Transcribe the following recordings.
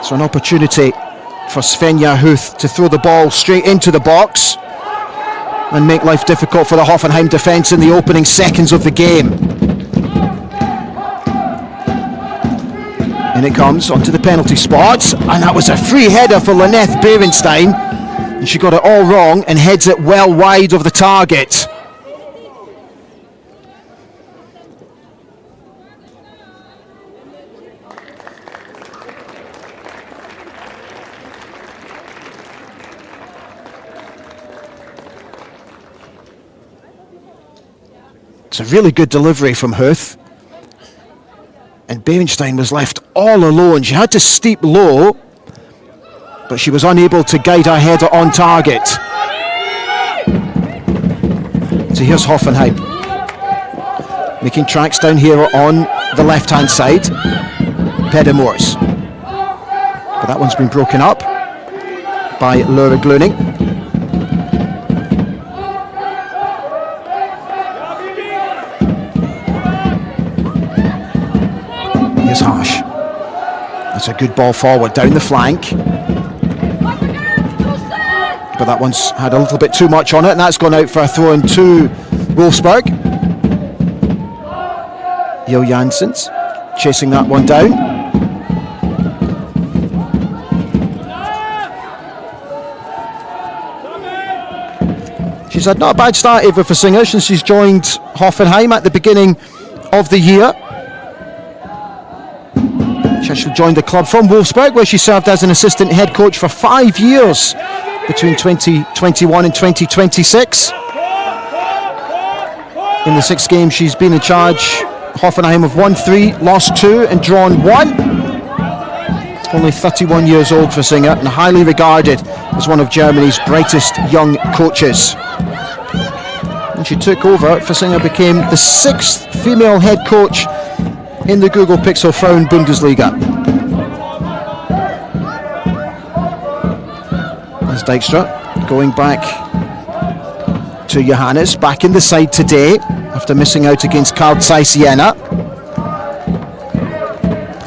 So an opportunity for Svenja Huth to throw the ball straight into the box and make life difficult for the Hoffenheim defence in the opening seconds of the game. And it comes onto the penalty spot, and that was a free header for Lynette Berenstein, and she got it all wrong and heads it well wide of the target. It's a really good delivery from Huth. And Berenstein was left all alone. She had to steep low, but she was unable to guide her header on target. So here's Hoffenheim making tracks down here on the left-hand side. Pedemors. But that one's been broken up by Laura Gluning. Here's Harsh. That's a good ball forward down the flank. But that one's had a little bit too much on it, and that's gone out for a throw-in to Wolfsburg. Jo Janssens chasing that one down. She's had not a bad start, Eva Versinger, since she's joined Hoffenheim at the beginning of the year. She actually joined the club from Wolfsburg, where she served as an assistant head coach for 5 years between 2021 and 2026. In the 6 games she's been in charge, Hoffenheim have won 3, lost 2 and drawn 1. Only 31 years old for Singer, and highly regarded as one of Germany's brightest young coaches. When she took over, Versinger became the 6th female head coach in the Google Pixel Frauen-Bundesliga. As Dijkstra going back to Johannes, back in the side today after missing out against Carl Zeiss Siena.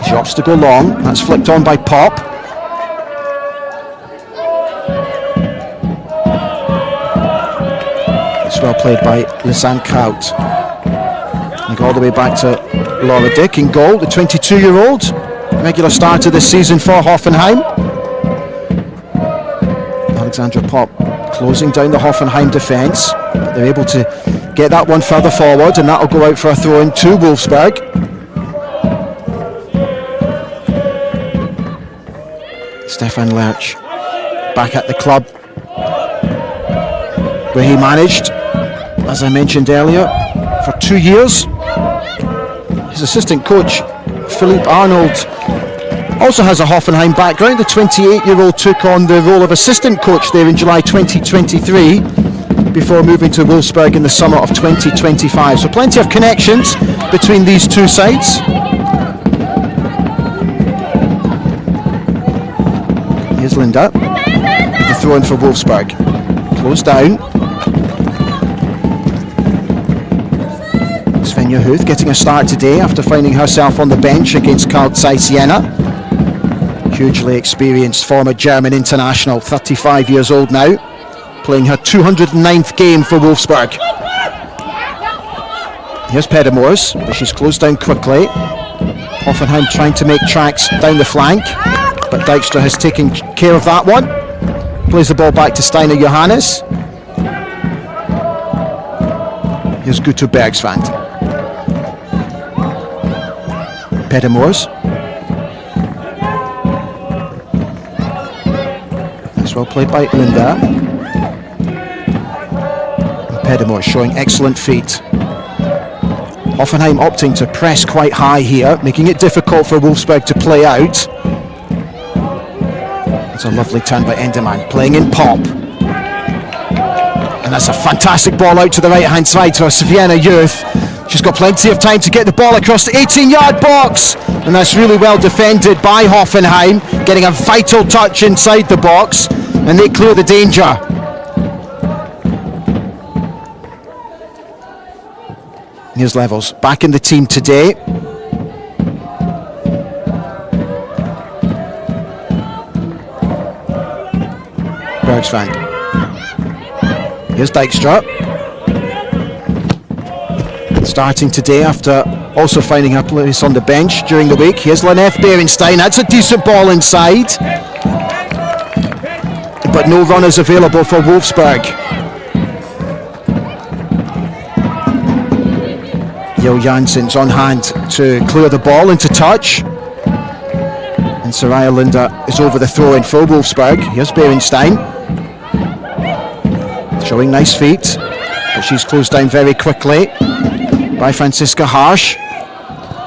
She opts to go long. That's flicked on by Popp. It's well played by Lisanne Kraut. And go all the way back to Laura Dick in goal, the 22-year-old, regular starter this season for Hoffenheim. Alexandra Popp closing down the Hoffenheim defence, but they're able to get that one further forward, and that'll go out for a throw-in to Wolfsburg. Stefan Lerch back at the club, where he managed, as I mentioned earlier, for 2 years. His assistant coach, Philippe Arnold, also has a Hoffenheim background. The 28-year-old took on the role of assistant coach there in July 2023 before moving to Wolfsburg in the summer of 2025. So plenty of connections between these two sides. Here's Linda, the throw-in for Wolfsburg. Closed down. Svenja Huth getting a start today after finding herself on the bench against Carl Zeiss Siena. Hugely experienced former German international, 35 years old now, playing her 209th game for Wolfsburg. Here's Pedemors, but she's closed down quickly. Hoffenheim trying to make tracks down the flank, but Dijkstra has taken care of that one. Plays the ball back to Steinar Johannes. Here's Guto Bergsvand. Pedemors. That's well played by Linda. Pedemors showing excellent feet. Hoffenheim opting to press quite high here, making it difficult for Wolfsburg to play out. It's a lovely turn by Enderman, playing in Popp. And that's a fantastic ball out to the right-hand side to Svenja Huth. She's got plenty of time to get the ball across the 18-yard box. And that's really well defended by Hoffenheim, getting a vital touch inside the box, and they clear the danger. Here's Levels, back in the team today. Bergsvand. Here's Dijkstra. Starting today after also finding a place on the bench during the week. Here's Lynette Berenstein. That's a decent ball inside. But no runners available for Wolfsburg. Jo Janssens on hand to clear the ball into touch. And Soraya Linde is over the throw-in for Wolfsburg. Here's Berenstein. Showing nice feet, but she's closed down very quickly by Franziska Harsch.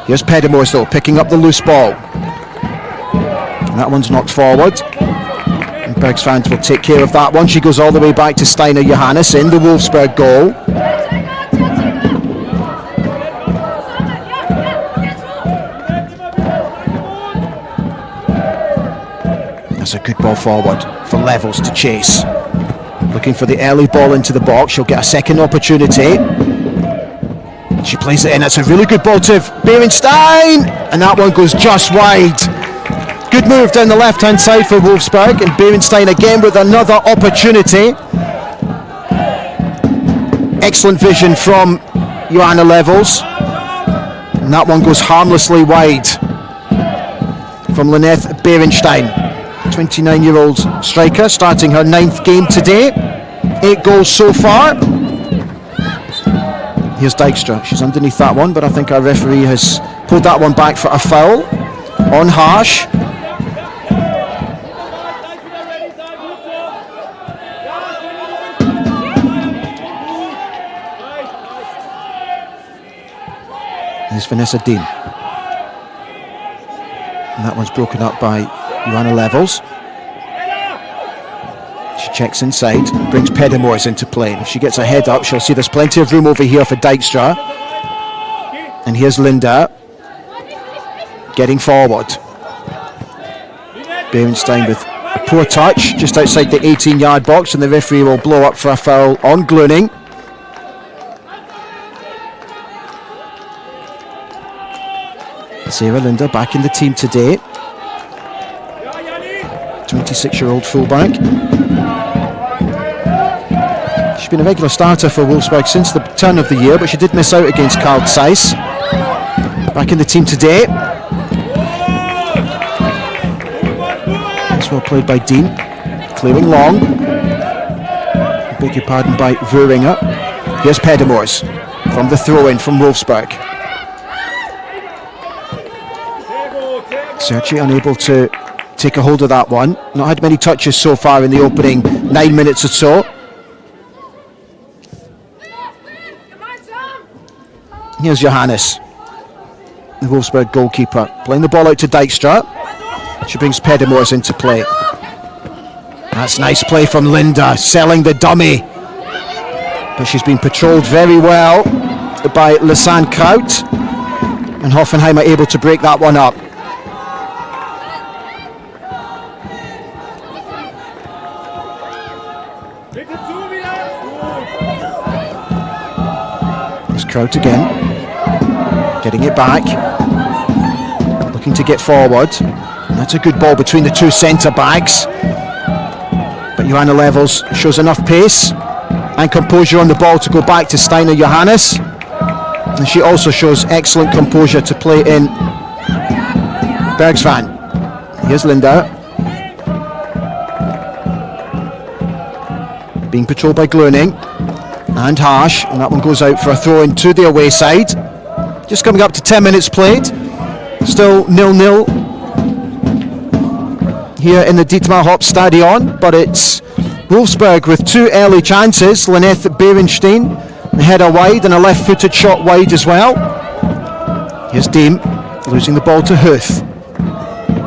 Here's Pedemors though, picking up the loose ball. And that one's knocked forward. And Bergsvand will take care of that one. She goes all the way back to Steinar Johannes in the Wolfsburg goal. That's a good ball forward for Levels to chase. Looking for the early ball into the box. She'll get a second opportunity. She plays it in. That's a really good ball to Berenstein. And that one goes just wide. Good move down the left-hand side for Wolfsburg. And Berenstein again with another opportunity. Excellent vision from Johanna Levels. And that one goes harmlessly wide from Lynette Berenstein. 29-year-old striker starting her 9th game today. 8 goals so far. Here's Dijkstra. She's underneath that one, but I think our referee has pulled that one back for a foul on Harsch. Here's Vanessa Dean. And that one's broken up by Johanna Levels. She checks inside, brings Pedemors into play. If she gets a head up, she'll see there's plenty of room over here for Dijkstra. And here's Linda getting forward. Berenstein with a poor touch just outside the 18-yard box, and the referee will blow up for a foul on Glöning. Sarah Linde back in the team today. 26-year-old fullback. She's been a regular starter for Wolfsburg since the turn of the year, but she did miss out against Carl Zeiss. Back in the team today. That's well played by Dean. Clearing long. I beg your pardon, by Vuringer. Here's Pedemors from the throw-in from Wolfsburg. Sergi unable to take a hold of that one. Not had many touches so far in the opening 9 minutes or so. Here's Johannes, the Wolfsburg goalkeeper, playing the ball out to Dijkstra. She brings Pedemors into play. That's nice play from Linda, selling the dummy. But she's been patrolled very well by Lisanne Kraut. And Hoffenheim are able to break that one up. Kraut again, getting it back, looking to get forward. And that's a good ball between the two centre backs, but Johanna Levels shows enough pace and composure on the ball to go back to Steinar Johannes, and she also shows excellent composure to play in Bergsvand. Here's Linda, being patrolled by Glöning and Harsch, and that one goes out for a throw in to the away side. Just coming up to 10 minutes played, still 0-0 here in the Dietmar Hopp Stadion, but it's Wolfsburg with 2 early chances. Lynette Berenstein, the header wide and a left-footed shot wide as well. Here's Deem losing the ball to Huth.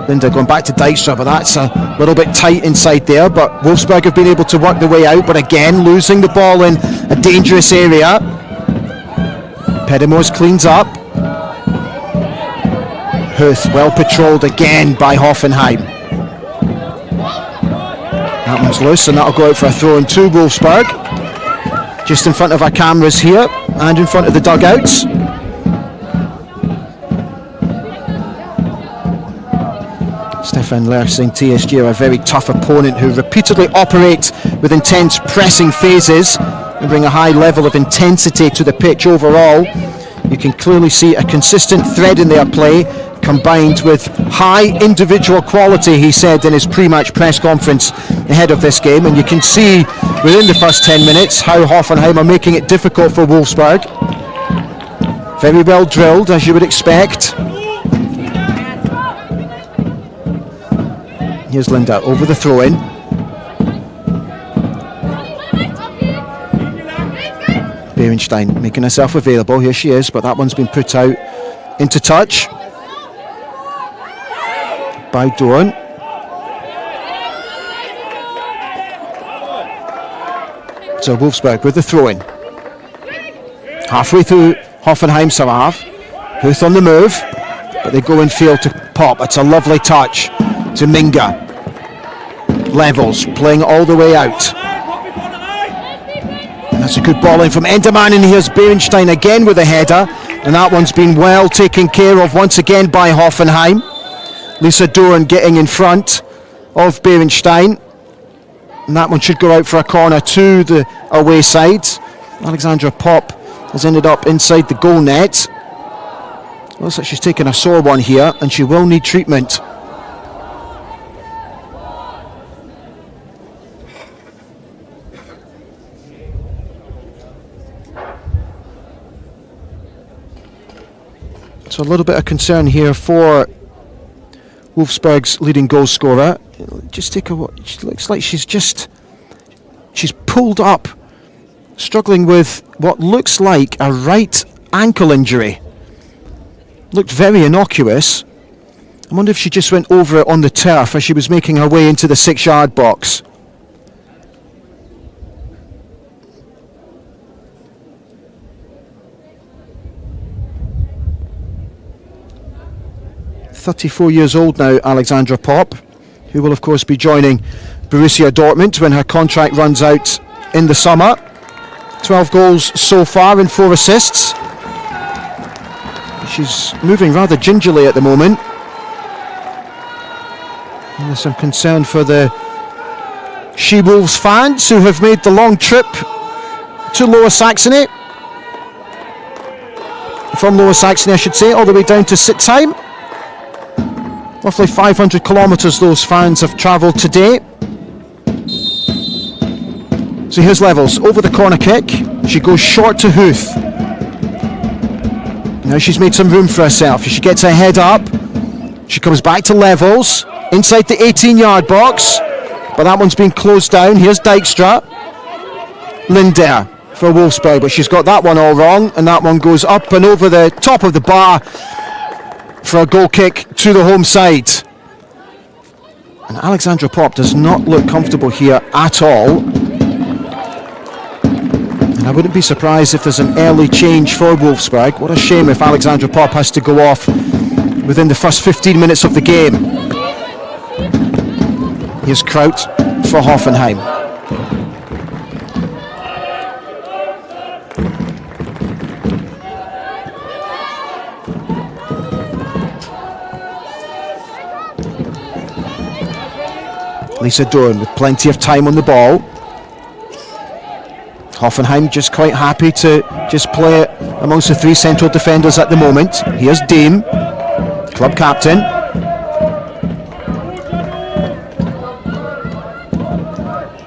Linda going back to Dijkstra, but that's a little bit tight inside there, but Wolfsburg have been able to work their way out, but again losing the ball in a dangerous area. Pedemors cleans up. Huth well patrolled again by Hoffenheim. That one's loose, and that'll go out for a throw in to Wolfsburg, just in front of our cameras here and in front of the dugouts. Stefan Lersing TSG are a very tough opponent who repeatedly operate with intense pressing phases and bring a high level of intensity to the pitch overall. You can clearly see a consistent thread in their play combined with high individual quality, he said in his pre-match press conference ahead of this game, and you can see within the first 10 minutes how Hoffenheim are making it difficult for Wolfsburg. Very well drilled, as you would expect. Here's Linda over the throw-in. Berenstein making herself available. Here she is, but that one's been put out into touch by Dorn. So Wolfsburg with the throw-in. Halfway through Hoffenheim Sarav. Huth on the move, but they go in field to Popp. It's a lovely touch to Minga. Levels, playing all the way out. And that's a good ball in from Enderman, and here's Berenstein again with a header, and that one's been well taken care of once again by Hoffenheim. Lisa Dorn getting in front of Berenstein, and that one should go out for a corner to the away side. Alexandra Popp has ended up inside the goal net. Looks like she's taken a sore one here, and she will need treatment. So a little bit of concern here for Wolfsburg's leading goal scorer. Just take a look. It looks like she's pulled up, struggling with what looks like a right ankle injury. Looked very innocuous. I wonder if she just went over it on the turf as she was making her way into the 6-yard box. .34 years old now, Alexandra Popp, who will of course be joining Borussia Dortmund when her contract runs out in the summer. 12 goals so far and 4 assists. She's moving rather gingerly at the moment. And there's some concern for the She-Wolves fans who have made the long trip to Lower Saxony. From Lower Saxony, I should say, all the way down to Sitzheim. Roughly 500 kilometres those fans have travelled today. So here's Levels over the corner kick. She goes short to Huth. Now she's made some room for herself. She gets her head up. She comes back to Levels inside the 18-yard box, but that one's been closed down. Here's Dijkstra. Linder for Wolfsburg, but she's got that one all wrong, and that one goes up and over the top of the bar for a goal kick to the home side. And Alexandra Popp does not look comfortable here at all. And I wouldn't be surprised if there's an early change for Wolfsburg. What a shame if Alexandra Popp has to go off within the first 15 minutes of the game. Here's Kraut for Hoffenheim. Lisa Dorn with plenty of time on the ball. Hoffenheim just quite happy to just play it amongst the 3 central defenders at the moment. Here's Deem, club captain.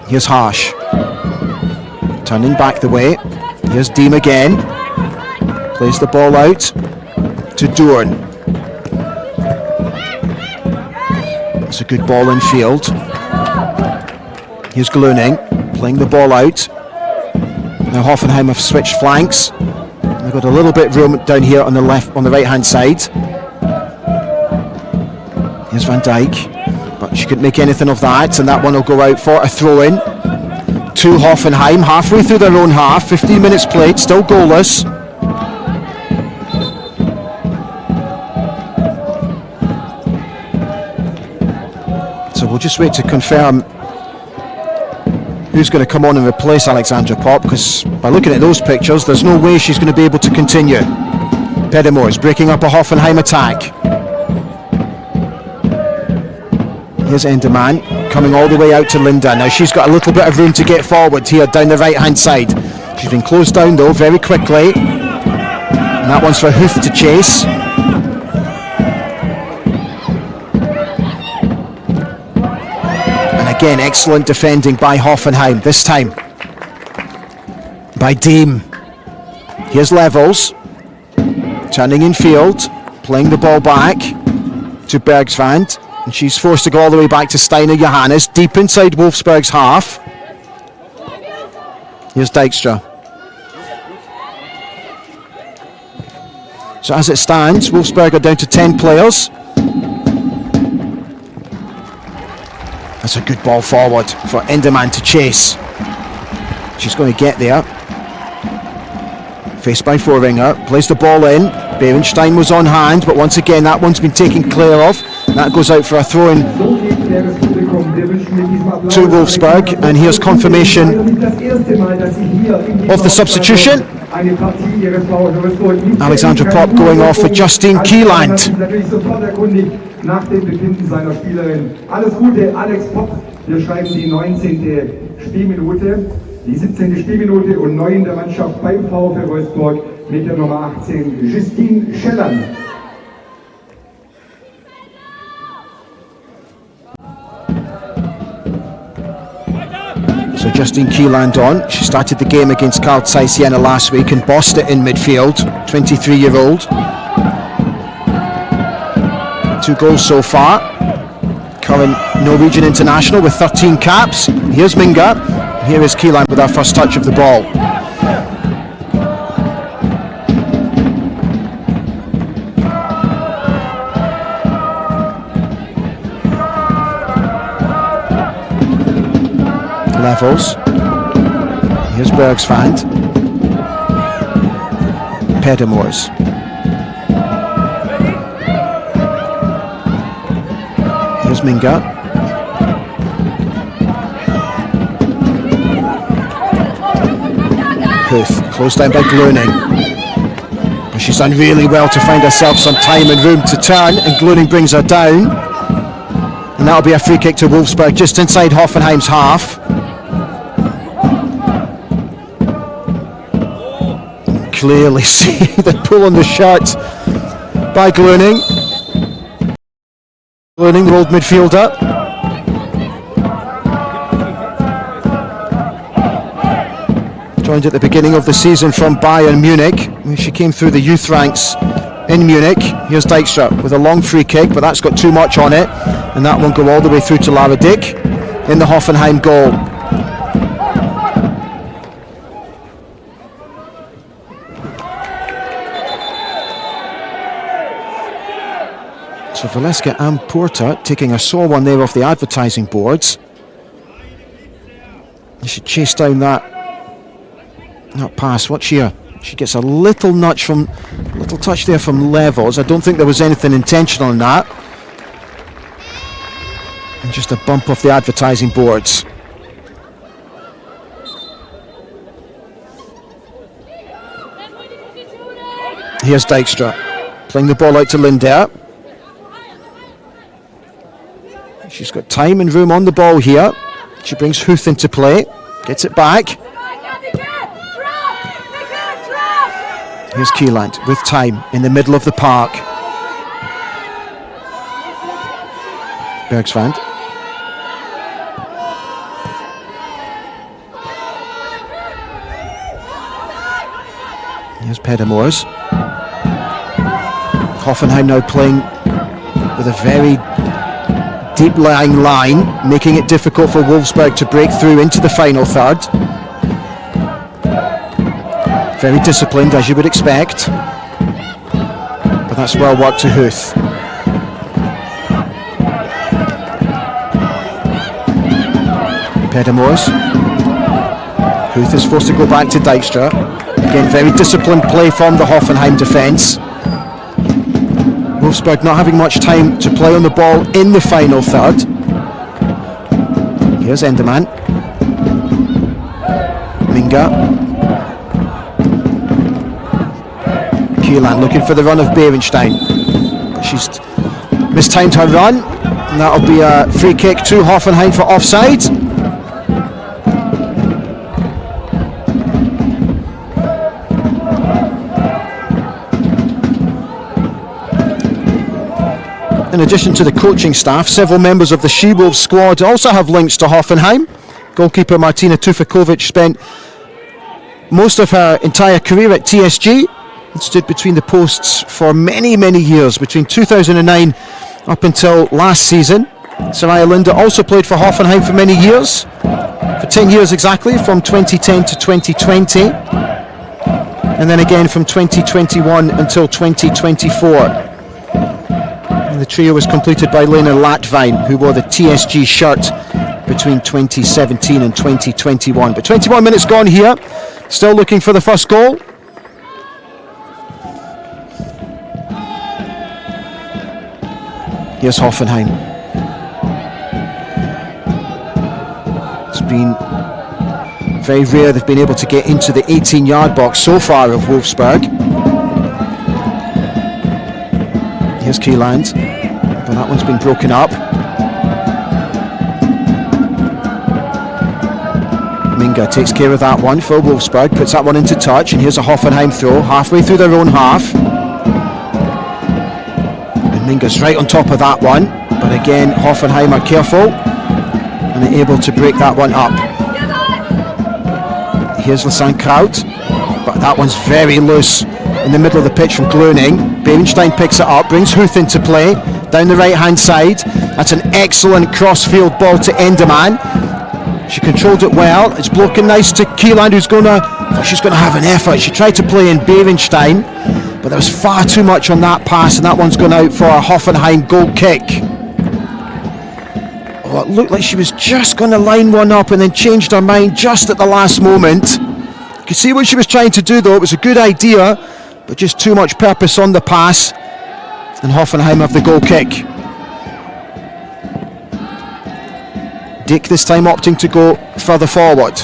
Here's Harsh, turning back the way. Here's Deem again. Plays the ball out to Dorn. It's a good ball in field. Here's Gluning, playing the ball out. Now Hoffenheim have switched flanks. They've got a little bit of room down here on the right hand side. Here's Van Dijk, but she couldn't make anything of that, and that one will go out for a throw-in to Hoffenheim, halfway through their own half. 15 minutes played, still goalless. So we'll just wait to confirm who's going to come on and replace Alexandra Popp, because by looking at those pictures there's no way she's going to be able to continue. Pedamore is breaking up a Hoffenheim attack. Here's Enderman coming all the way out to Linda. Now she's got a little bit of room to get forward here down the right hand side. She's been closed down though very quickly. And that one's for Huth to chase. And again, excellent defending by Hoffenheim, this time by Deem. Here's Levels, turning in field, playing the ball back to Bergsvand. And she's forced to go all the way back to Steiner Johannes, deep inside Wolfsburg's half. Here's Dijkstra. So as it stands, Wolfsburg are down to 10 players. That's a good ball forward for Enderman to chase. She's going to get there. Faced by Vorringer, plays the ball in. Berenstein was on hand, but once again that one's been taken clear of. That goes out for a throw-in to Wolfsburg, and here's confirmation of the substitution. Alexandra Popp going off for Justine Kieland. Nach dem Befinden seiner Spielerin. Alles Gute, Alex Popp. Wir schreiben die 19. Spielminute, die 17. Spielminute und neu in der Mannschaft beim VfL Wolfsburg mit der Nummer 18, Justine Schellern. So Justine Kieland on. She started the game against Carl Zeiss Siena last week and bossed it in midfield. 23-year-old. 2 goals so far. Current Norwegian international with 13 caps. Here's Minga. Here is Kieland with our first touch of the ball. Levels. Here's Bergsvand. Pedamors. Here's Minga. Huth, closed down by Gluning. But she's done really well to find herself some time and room to turn, and Gluning brings her down. And that'll be a free kick to Wolfsburg just inside Hoffenheim's half. Clearly see the pull on the shirt by Gluning. Gluning, the old midfielder. Joined at the beginning of the season from Bayern Munich. She came through the youth ranks in Munich. Here's Dijkstra with a long free kick, but that's got too much on it. And that won't go all the way through to Lara Dick in the Hoffenheim goal. So Valeska and Porta taking a sore one there off the advertising boards. She chased down that pass. Watch here. She gets a little touch there from Levels. I don't think there was anything intentional in that. And just a bump off the advertising boards. Here's Dijkstra playing the ball out to Lindell. She's got time and room on the ball here. She brings Huth into play, gets it back. Here's Kieland with time in the middle of the park. Bergsvand. Here's Pedamors. Hoffenheim now playing with a very deep-lying line, making it difficult for Wolfsburg to break through into the final third. Very disciplined, as you would expect. But that's well worked to Huth. Pedamors. Huth is forced to go back to Dijkstra. Again, very disciplined play from the Hoffenheim defence. Wolfsburg not having much time to play on the ball in the final third. Here's Enderman. Minga. Kieland looking for the run of Berenstein. She's mistimed her run. And that'll be a free kick to Hoffenheim for offside. In addition to the coaching staff, several members of the She-Wolves squad also have links to Hoffenheim. Goalkeeper Martina Tufakovic spent most of her entire career at TSG and stood between the posts for many, many years, between 2009 up until last season. Soraya Linda also played for Hoffenheim for many years, for 10 years exactly, from 2010 to 2020, and then again from 2021 until 2024. And the trio was completed by Lena Latvine, who wore the TSG shirt between 2017 and 2021. But 21 minutes gone here, still looking for the first goal. Here's Hoffenheim. It's been very rare they've been able to get into the 18-yard box so far of Wolfsburg. Here's Kieland, but that one's been broken up. Minga takes care of that one for Wolfsburg, puts that one into touch, and here's a Hoffenheim throw, halfway through their own half. And Minga's right on top of that one, but again, Hoffenheim are careful and are able to break that one up. Here's Lassane Kraut, but that one's very loose in the middle of the pitch from Glöning. Berenstein picks it up, brings Huth into play, down the right-hand side. That's an excellent cross-field ball to Enderman. She controlled it well. It's broken nice to Kieland, she's going to have an effort. She tried to play in Berenstein, but there was far too much on that pass, and that one's gone out for a Hoffenheim goal kick. Oh, it looked like she was just going to line one up and then changed her mind just at the last moment. You could see what she was trying to do, though. It was a good idea, but just too much purpose on the pass, and Hoffenheim have the goal kick. Dick this time opting to go further forward.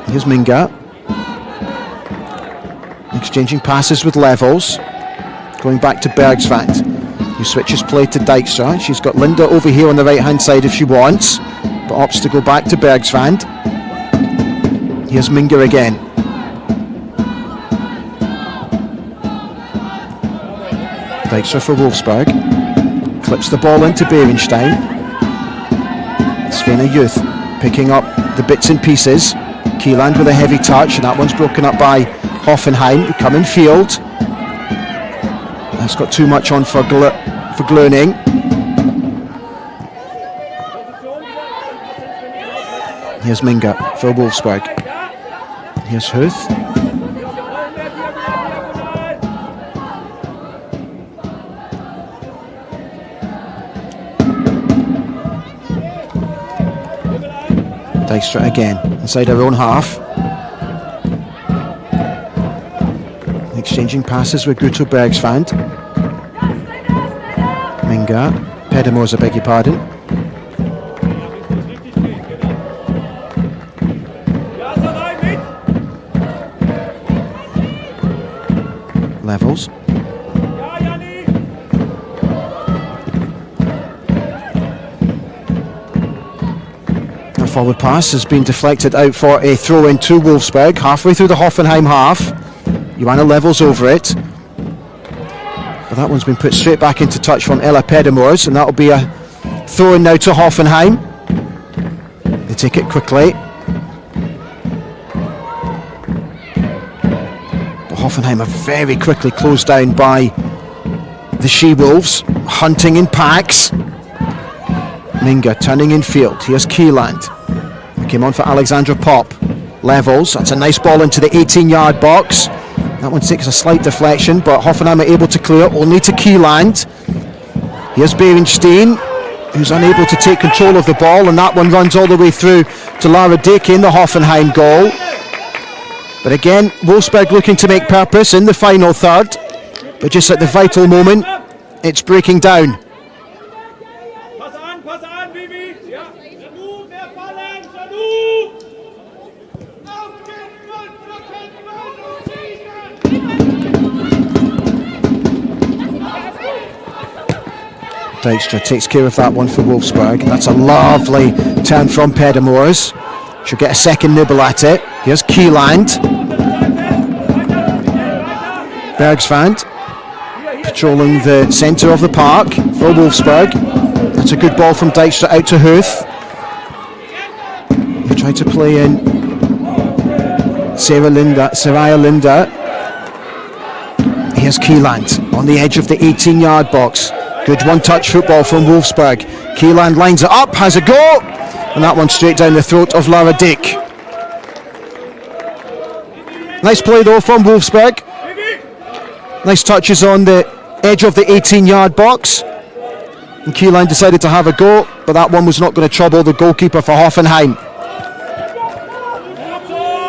Here's Minga, exchanging passes with Levels, going back to Bergsvand, who switches play to Dijkstra. She's got Linda over here on the right hand side if she wants, but opts to go back to Bergsvand. Here's Minga again. Dijkstra for Wolfsburg, clips the ball into Berenstein. Svena Youth picking up the bits and pieces. Kieland with a heavy touch, and that one's broken up by Hoffenheim, who come in field. That's got too much on for Glöning. Here's Minga for Wolfsburg. Here's Huth. Dijkstra again, inside her own half. Exchanging passes with Guto Bergsvand. Minga, Pedamos, I beg your pardon. Levels. Forward pass has been deflected out for a throw-in to Wolfsburg, halfway through the Hoffenheim half. Joanna Levels over it, but that one's been put straight back into touch from Ella Pedamors, and that'll be a throw-in now to Hoffenheim. They take it quickly, but Hoffenheim are very quickly closed down by the She-Wolves, hunting in packs. Minga turning in field. Here's Kieland. Came on for Alexandra Popp. Levels, that's a nice ball into the 18-yard box. That one takes a slight deflection, but Hoffenheim are able to clear, only to Kieland. Here's Berenstein, who's unable to take control of the ball, and that one runs all the way through to Lara Dick in the Hoffenheim goal. But again, Wolfsburg looking to make purpose in the final third, but just at the vital moment, it's breaking down. Dijkstra takes care of that one for Wolfsburg. That's a lovely turn from Pedamores. She'll get a second nibble at it. Here's Kieland. Bergsvand patrolling the centre of the park for Wolfsburg. That's a good ball from Dijkstra out to Huth. They try to play in Saraya Linda. Here's Kieland on the edge of the 18-yard box. Good one-touch football from Wolfsburg. Kieland lines it up, has a go, and that one straight down the throat of Lara Dick. Nice play though from Wolfsburg. Nice touches on the edge of the 18-yard box. And Kieland decided to have a go, but that one was not going to trouble the goalkeeper for Hoffenheim.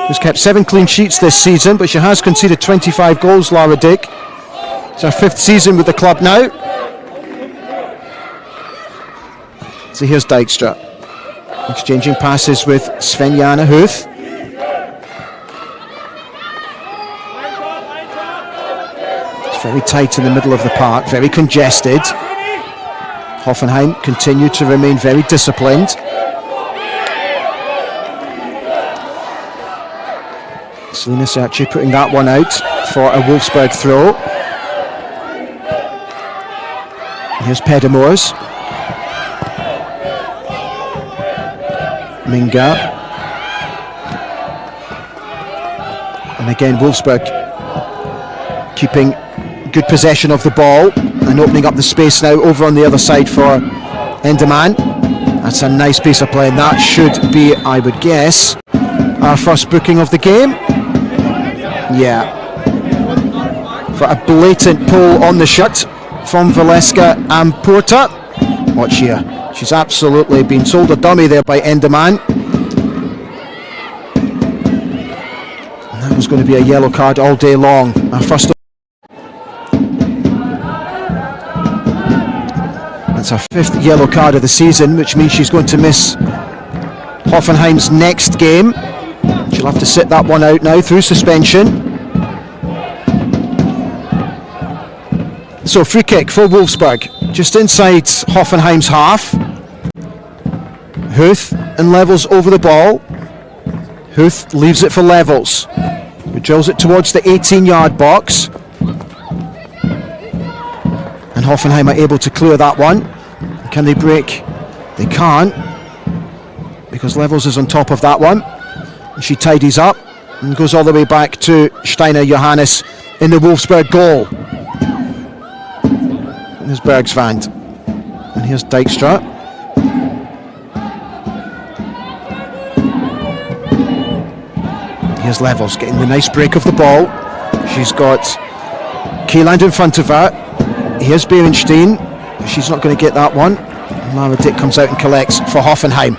Who's kept 7 clean sheets this season, but she has conceded 25 goals, Lara Dick. It's her 5th season with the club now. So here's Dijkstra, exchanging passes with Svenjana Huth. It's very tight in the middle of the park, very congested. Hoffenheim continue to remain very disciplined. Selina Serci putting that one out for a Wolfsburg throw. Here's Pedamores. Minga. And again Wolfsburg keeping good possession of the ball and opening up the space now over on the other side for Enderman. That's a nice piece of play, and that should be, I would guess, our first booking of the game. Yeah. For a blatant pull on the shirt from Valeska Amporta. Watch here. She's absolutely been sold a dummy there by Enderman. And that was going to be a yellow card all day long. Our first. That's her 5th yellow card of the season, which means she's going to miss Hoffenheim's next game. She'll have to sit that one out now through suspension. So free kick for Wolfsburg, just inside Hoffenheim's half. Huth and Levels over the ball. Huth leaves it for Levels, who drills it towards the 18-yard box. And Hoffenheim are able to clear that one. Can they break? They can't, because Levels is on top of that one. And she tidies up and goes all the way back to Steiner Johannes in the Wolfsburg goal. And there's Bergsvand. And here's Dijkstra. Here's Levels getting the nice break of the ball. She's got Kieland in front of her. Here's Berenstein. She's not going to get that one. And Lara Dick comes out and collects for Hoffenheim.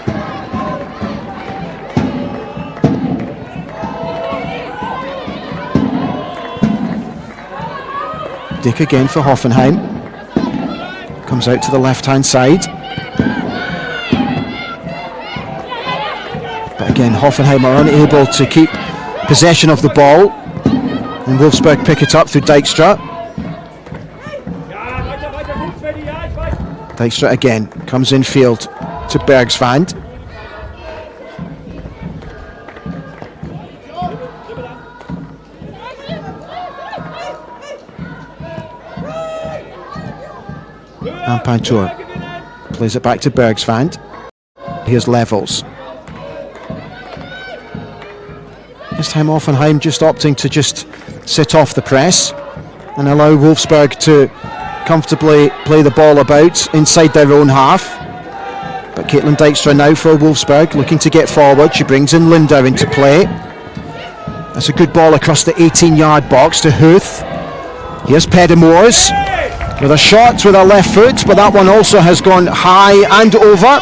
Dick again for Hoffenheim. Comes out to the left-hand side. But again, Hoffenheim are unable to keep possession of the ball. And Wolfsburg pick it up through Dijkstra. Dijkstra again comes in field to Bergsvand. And Pantour plays it back to Bergsvand. Here's Levels. This time Hoffenheim just opting to just sit off the press and allow Wolfsburg to comfortably play the ball about inside their own half. But Caitlin Dijkstra now for Wolfsburg, looking to get forward. She brings in Linda into play. That's a good ball across the 18-yard box to Huth. Here's Pedamores with a shot with her left foot, but that one also has gone high and over,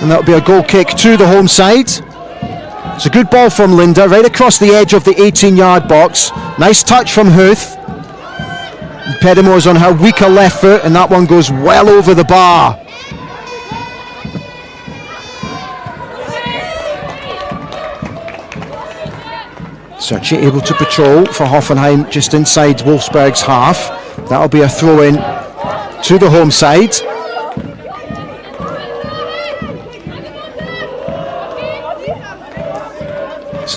and that'll be a goal kick to the home side. It's a good ball from Linda right across the edge of the 18-yard box. Nice touch from Huth. Pedamores on her weaker left foot, and that one goes well over the bar. Serci able to patrol for Hoffenheim just inside Wolfsburg's half. That'll be a throw in to the home side.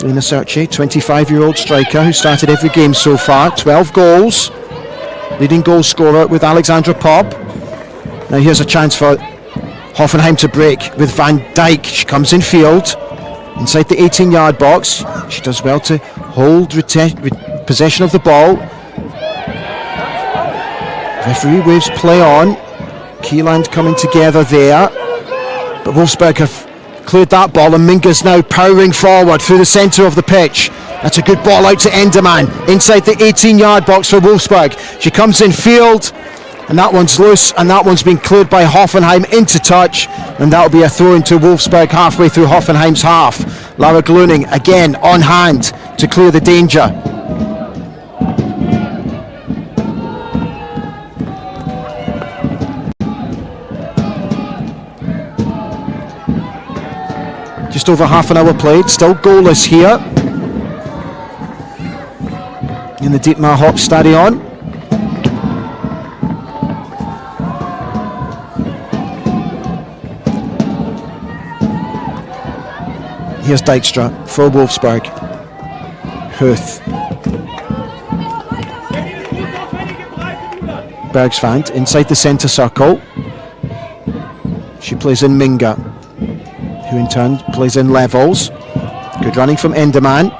Selena Serci, 25-year-old striker who started every game so far, 12 goals, leading goal scorer with Alexandra Popp. Now here's a chance for Hoffenheim to break with Van Dijk. She comes in field, inside the 18-yard box. She does well to hold possession of the ball. Referee waves play on. Kieland coming together there, but Wolfsburg have cleared that ball, and Minga's now powering forward through the centre of the pitch. That's a good ball out to Enderman inside the 18-yard box for Wolfsburg. She comes in field, and that one's loose, and that one's been cleared by Hoffenheim into touch, and that'll be a throw into Wolfsburg halfway through Hoffenheim's half. Lara Gluning again on hand to clear the danger. Just over half an hour played, still goalless here in the Dietmar Hopp Stadion. Here's Dijkstra for Wolfsburg. Huth. Bergsvand inside the centre circle. She plays in Minga, who in turn plays in Levels. Good running from Enderman.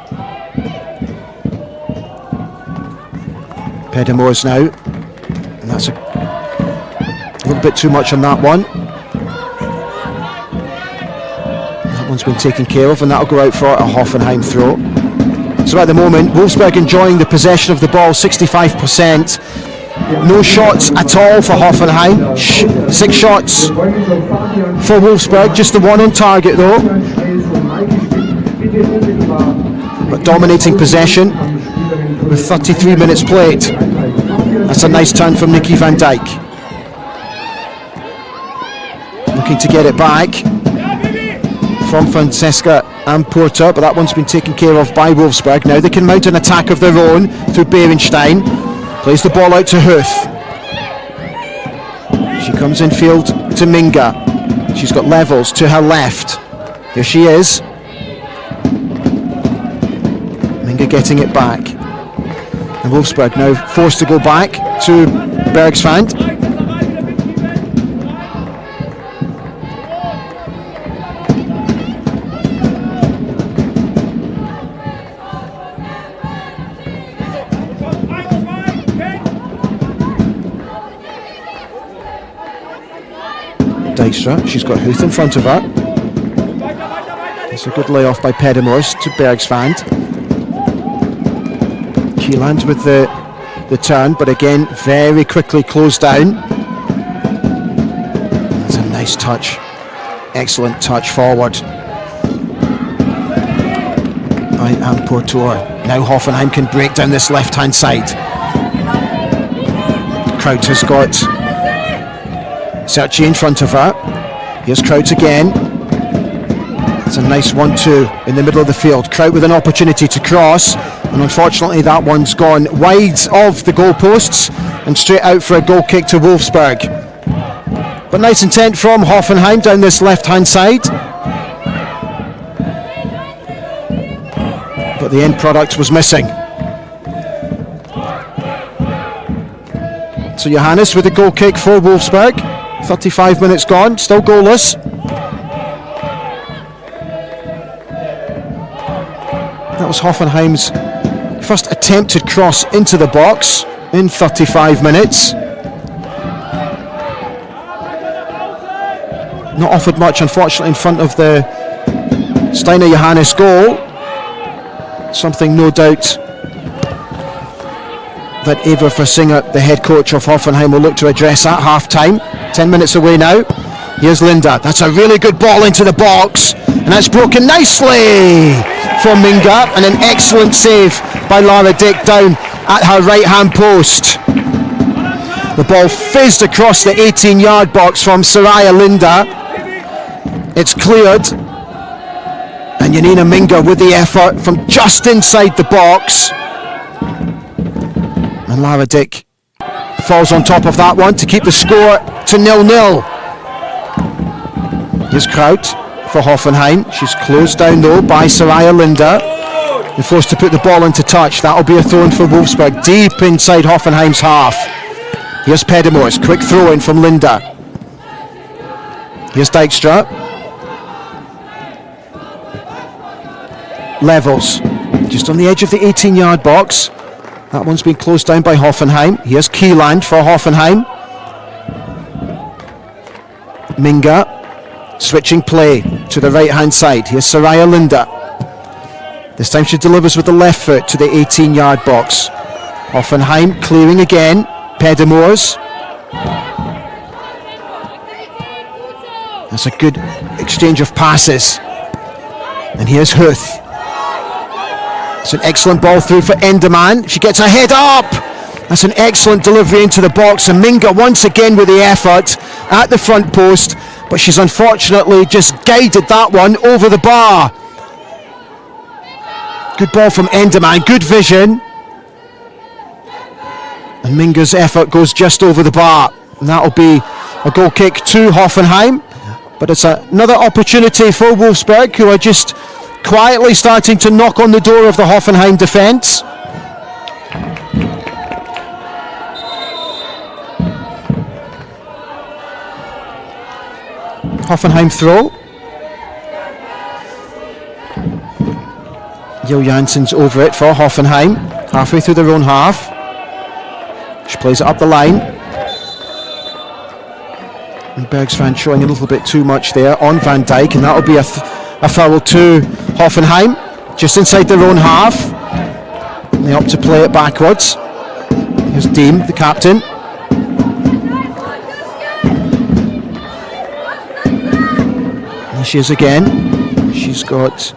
Pedamores now. And that's a little bit too much on that one. That one's been taken care of, and that'll go out for a Hoffenheim throw. So at the moment, Wolfsburg enjoying the possession of the ball, 65%. No shots at all for Hoffenheim. 6 shots for Wolfsburg, just the one on target though. But dominating possession with 33 minutes played. That's a nice turn from Nikki Van Dijk. Looking to get it back from Francesca Amporta, but that one's been taken care of by Wolfsburg. Now they can mount an attack of their own through Berenstein. Plays the ball out to Huth. She comes in field to Minga. She's got Levels to her left. Here she is. Minga getting it back. And Wolfsburg now forced to go back to Bergsvand. Dijkstra, she's got Huth in front of her. It's a good layoff by Pedamores to Bergsvand. Kieland with the turn, but again very quickly closed down. That's a nice touch, excellent touch forward by Amportor. Now Hoffenheim can break down this left hand side. Kraut has got Serci in front of her. Here's Kraut again. It's a nice 1-2 in the middle of the field. Kraut with an opportunity to cross, and unfortunately that one's gone wide of the goalposts and straight out for a goal kick to Wolfsburg. But nice intent from Hoffenheim down this left hand side. But the end product was missing. So Johannes with a goal kick for Wolfsburg. 35 minutes gone, still goalless. That was Hoffenheim's first attempted cross into the box in 35 minutes. Not offered much, unfortunately, in front of the Steiner Johannes goal. Something, no doubt, that Eva Versinger, the head coach of Hoffenheim, will look to address at half-time. 10 minutes away now. Here's Linda. That's a really good ball into the box, and that's broken nicely from Minga, and an excellent save by Lara Dick down at her right-hand post. The ball fizzed across the 18-yard box from Soraya Linda. It's cleared, and Janina Minga with the effort from just inside the box. And Lara Dick falls on top of that one to keep the score to 0-0. Here's Kraut for Hoffenheim. She's closed down though by Soraya Linda. and forced to put the ball into touch. That'll be a throw in for Wolfsburg, deep inside Hoffenheim's half. Here's Pedemors, quick throw in from Linda. Here's Dijkstra. Levels, just on the edge of the 18-yard box. That one's been closed down by Hoffenheim. Here's Kieland for Hoffenheim. Minga, switching play to the right-hand side. Here's Soraya Linda. This time she delivers with the left foot to the 18-yard box. Hoffenheim clearing again. Pedemors. That's a good exchange of passes. And here's Huth. It's an excellent ball through for Enderman. She gets her head up. That's an excellent delivery into the box. And Minga once again with the effort at the front post. But she's unfortunately just guided that one over the bar. Good ball from Enderman. Good vision. And Minga's effort goes just over the bar. And that'll be a goal kick to Hoffenheim. But it's another opportunity for Wolfsburg, who are just quietly starting to knock on the door of the Hoffenheim defence. Hoffenheim throw. Jo Jansson's over it for Hoffenheim, halfway through their own half. She plays it up the line. And Bergsvan showing a little bit too much there on Van Dijk, and that'll be a foul to Hoffenheim, just inside their own half. And they opt to play it backwards. Here's Deem, the captain. There she is again. She's got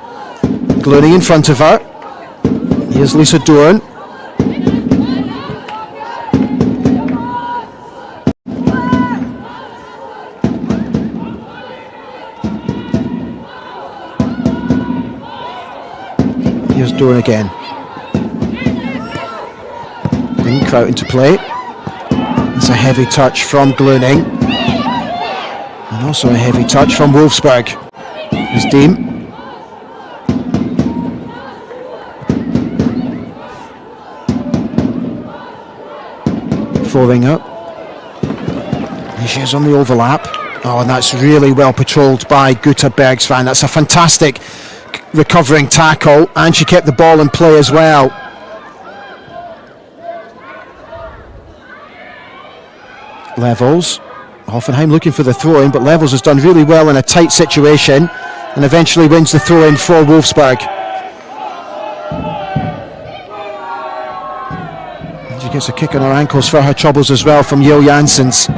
Glooning in front of her. Here's Lisa Dorn. Here's Dorn again. Bring Kraut into play. It's a heavy touch from Glooning. And also a heavy touch from Wolfsburg. Here's Deem. Following up. Here she is on the overlap. Oh, and that's really well patrolled by Gutta Bergsvan. That's a fantastic recovering tackle, and she kept the ball in play as well. Levels. Hoffenheim looking for the throw-in, but Levels has done really well in a tight situation and eventually wins the throw-in for Wolfsburg. She gets a kick on her ankles for her troubles as well from Jo Janssons.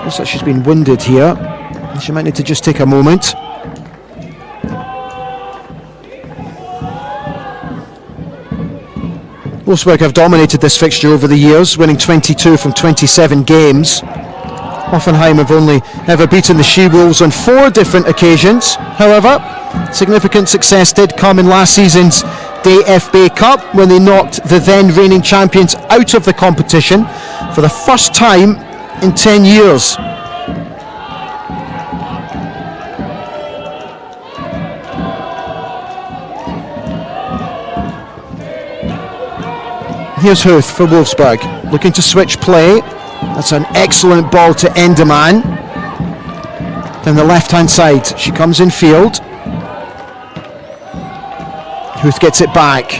Looks like she's been wounded here. She might need to just take a moment. Wolfsburg have dominated this fixture over the years, winning 22 from 27 games. Hoffenheim have only ever beaten the She-Wolves on 4 different occasions. However, significant success did come in last season's DFB Cup when they knocked the then reigning champions out of the competition for the first time in 10 years. Here's Huth for Wolfsburg, looking to switch play. That's an excellent ball to Enderman. Down the left-hand side, she comes in field. Huth gets it back.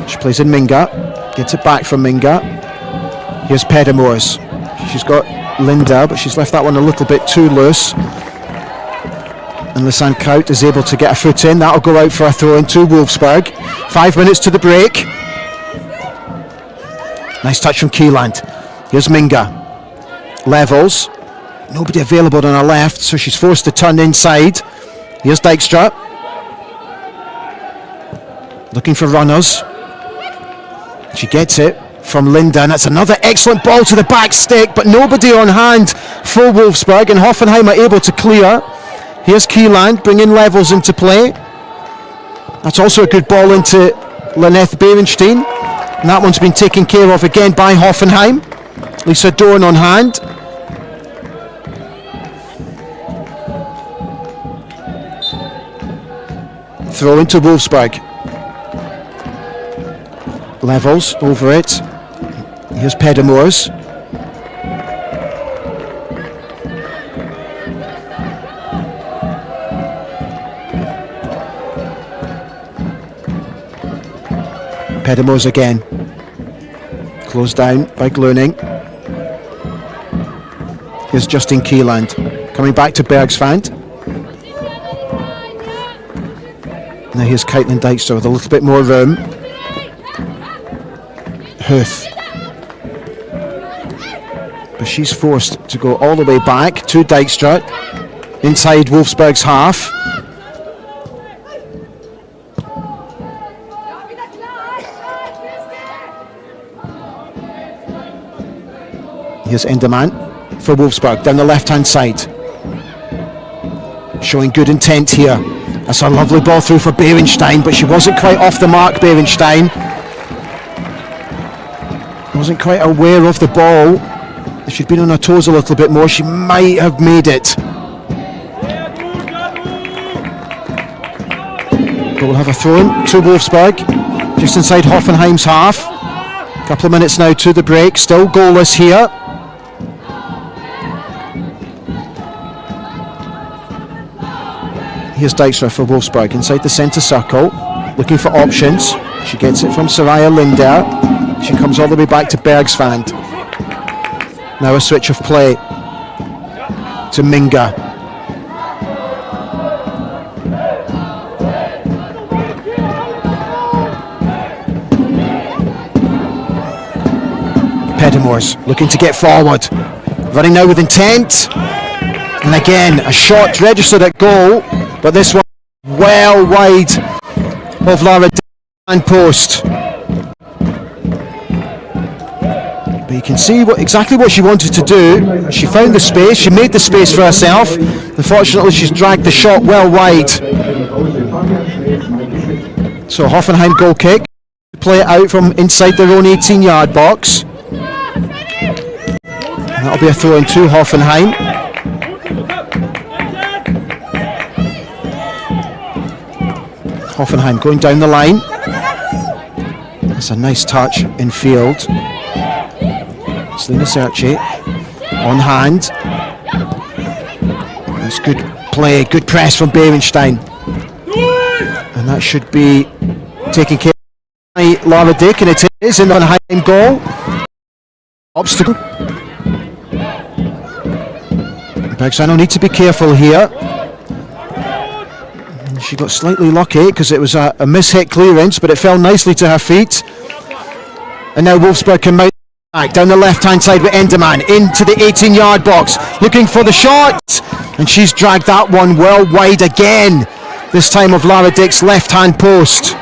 She plays in Minga, gets it back from Minga. Here's Pedemors. She's got Linda, but she's left that one a little bit too loose. And Lisanne Kraut is able to get a foot in. That'll go out for a throw into Wolfsburg. 5 minutes to the break. Nice touch from Kieland. Here's Minga. Levels. Nobody available on her left, so she's forced to turn inside. Here's Dijkstra. Looking for runners. She gets it from Linda, and that's another excellent ball to the back stick, but nobody on hand for Wolfsburg, and Hoffenheim are able to clear. Here's Kieland, bringing Levels into play. That's also a good ball into Lynette Berenstein. And that one's been taken care of again by Hoffenheim. Lisa Dorn on hand. Throw into Wolfsburg. Levels over it. Here's Pedamores. Pedamores again. Closed down by Gluning. Here's Justine Kieland. Coming back to Bergsvand. Now here's Caitlin Dykstra with a little bit more room. Huth. But she's forced to go all the way back to Dykstra. Inside Wolfsburg's half. Here's Enderman for Wolfsburg down the left-hand side. Showing good intent here. That's a lovely ball through for Berenstein, but she wasn't quite off the mark, Berenstein. Wasn't quite aware of the ball. If she'd been on her toes a little bit more, she might have made it. But we'll have a throw-in to Wolfsburg, just inside Hoffenheim's half. A couple of minutes now to the break, still goalless here. Here's Dykstra for Wolfsburg inside the centre circle, looking for options. She gets it from Soraya Linder. She comes all the way back to Bergsvand. Now a switch of play to Minga. Pedamores looking to get forward. Running now with intent. And again, a shot registered at goal. But this one well wide of Lara and post. But you can see exactly what she wanted to do. She found the space, she made the space for herself. Unfortunately, she's dragged the shot well wide. So Hoffenheim goal kick. Play it out from inside their own 18-yard box. And that'll be a throw in to Hoffenheim. Hoffenheim going down the line. That's a nice touch in field. Selena Serci on hand. That's good play, good press from Berenstein. And that should be taken care of by Lara Dick, and it is in the Hoffenheim goal. Obstacle. Bergsvand will need to be careful here. She got slightly lucky because it was a mishit clearance, but it fell nicely to her feet. And now Wolfsburg can mount back down the left-hand side with Enderman into the 18-yard box, looking for the shot. And she's dragged that one well wide again, this time of Lara Dick's left-hand post.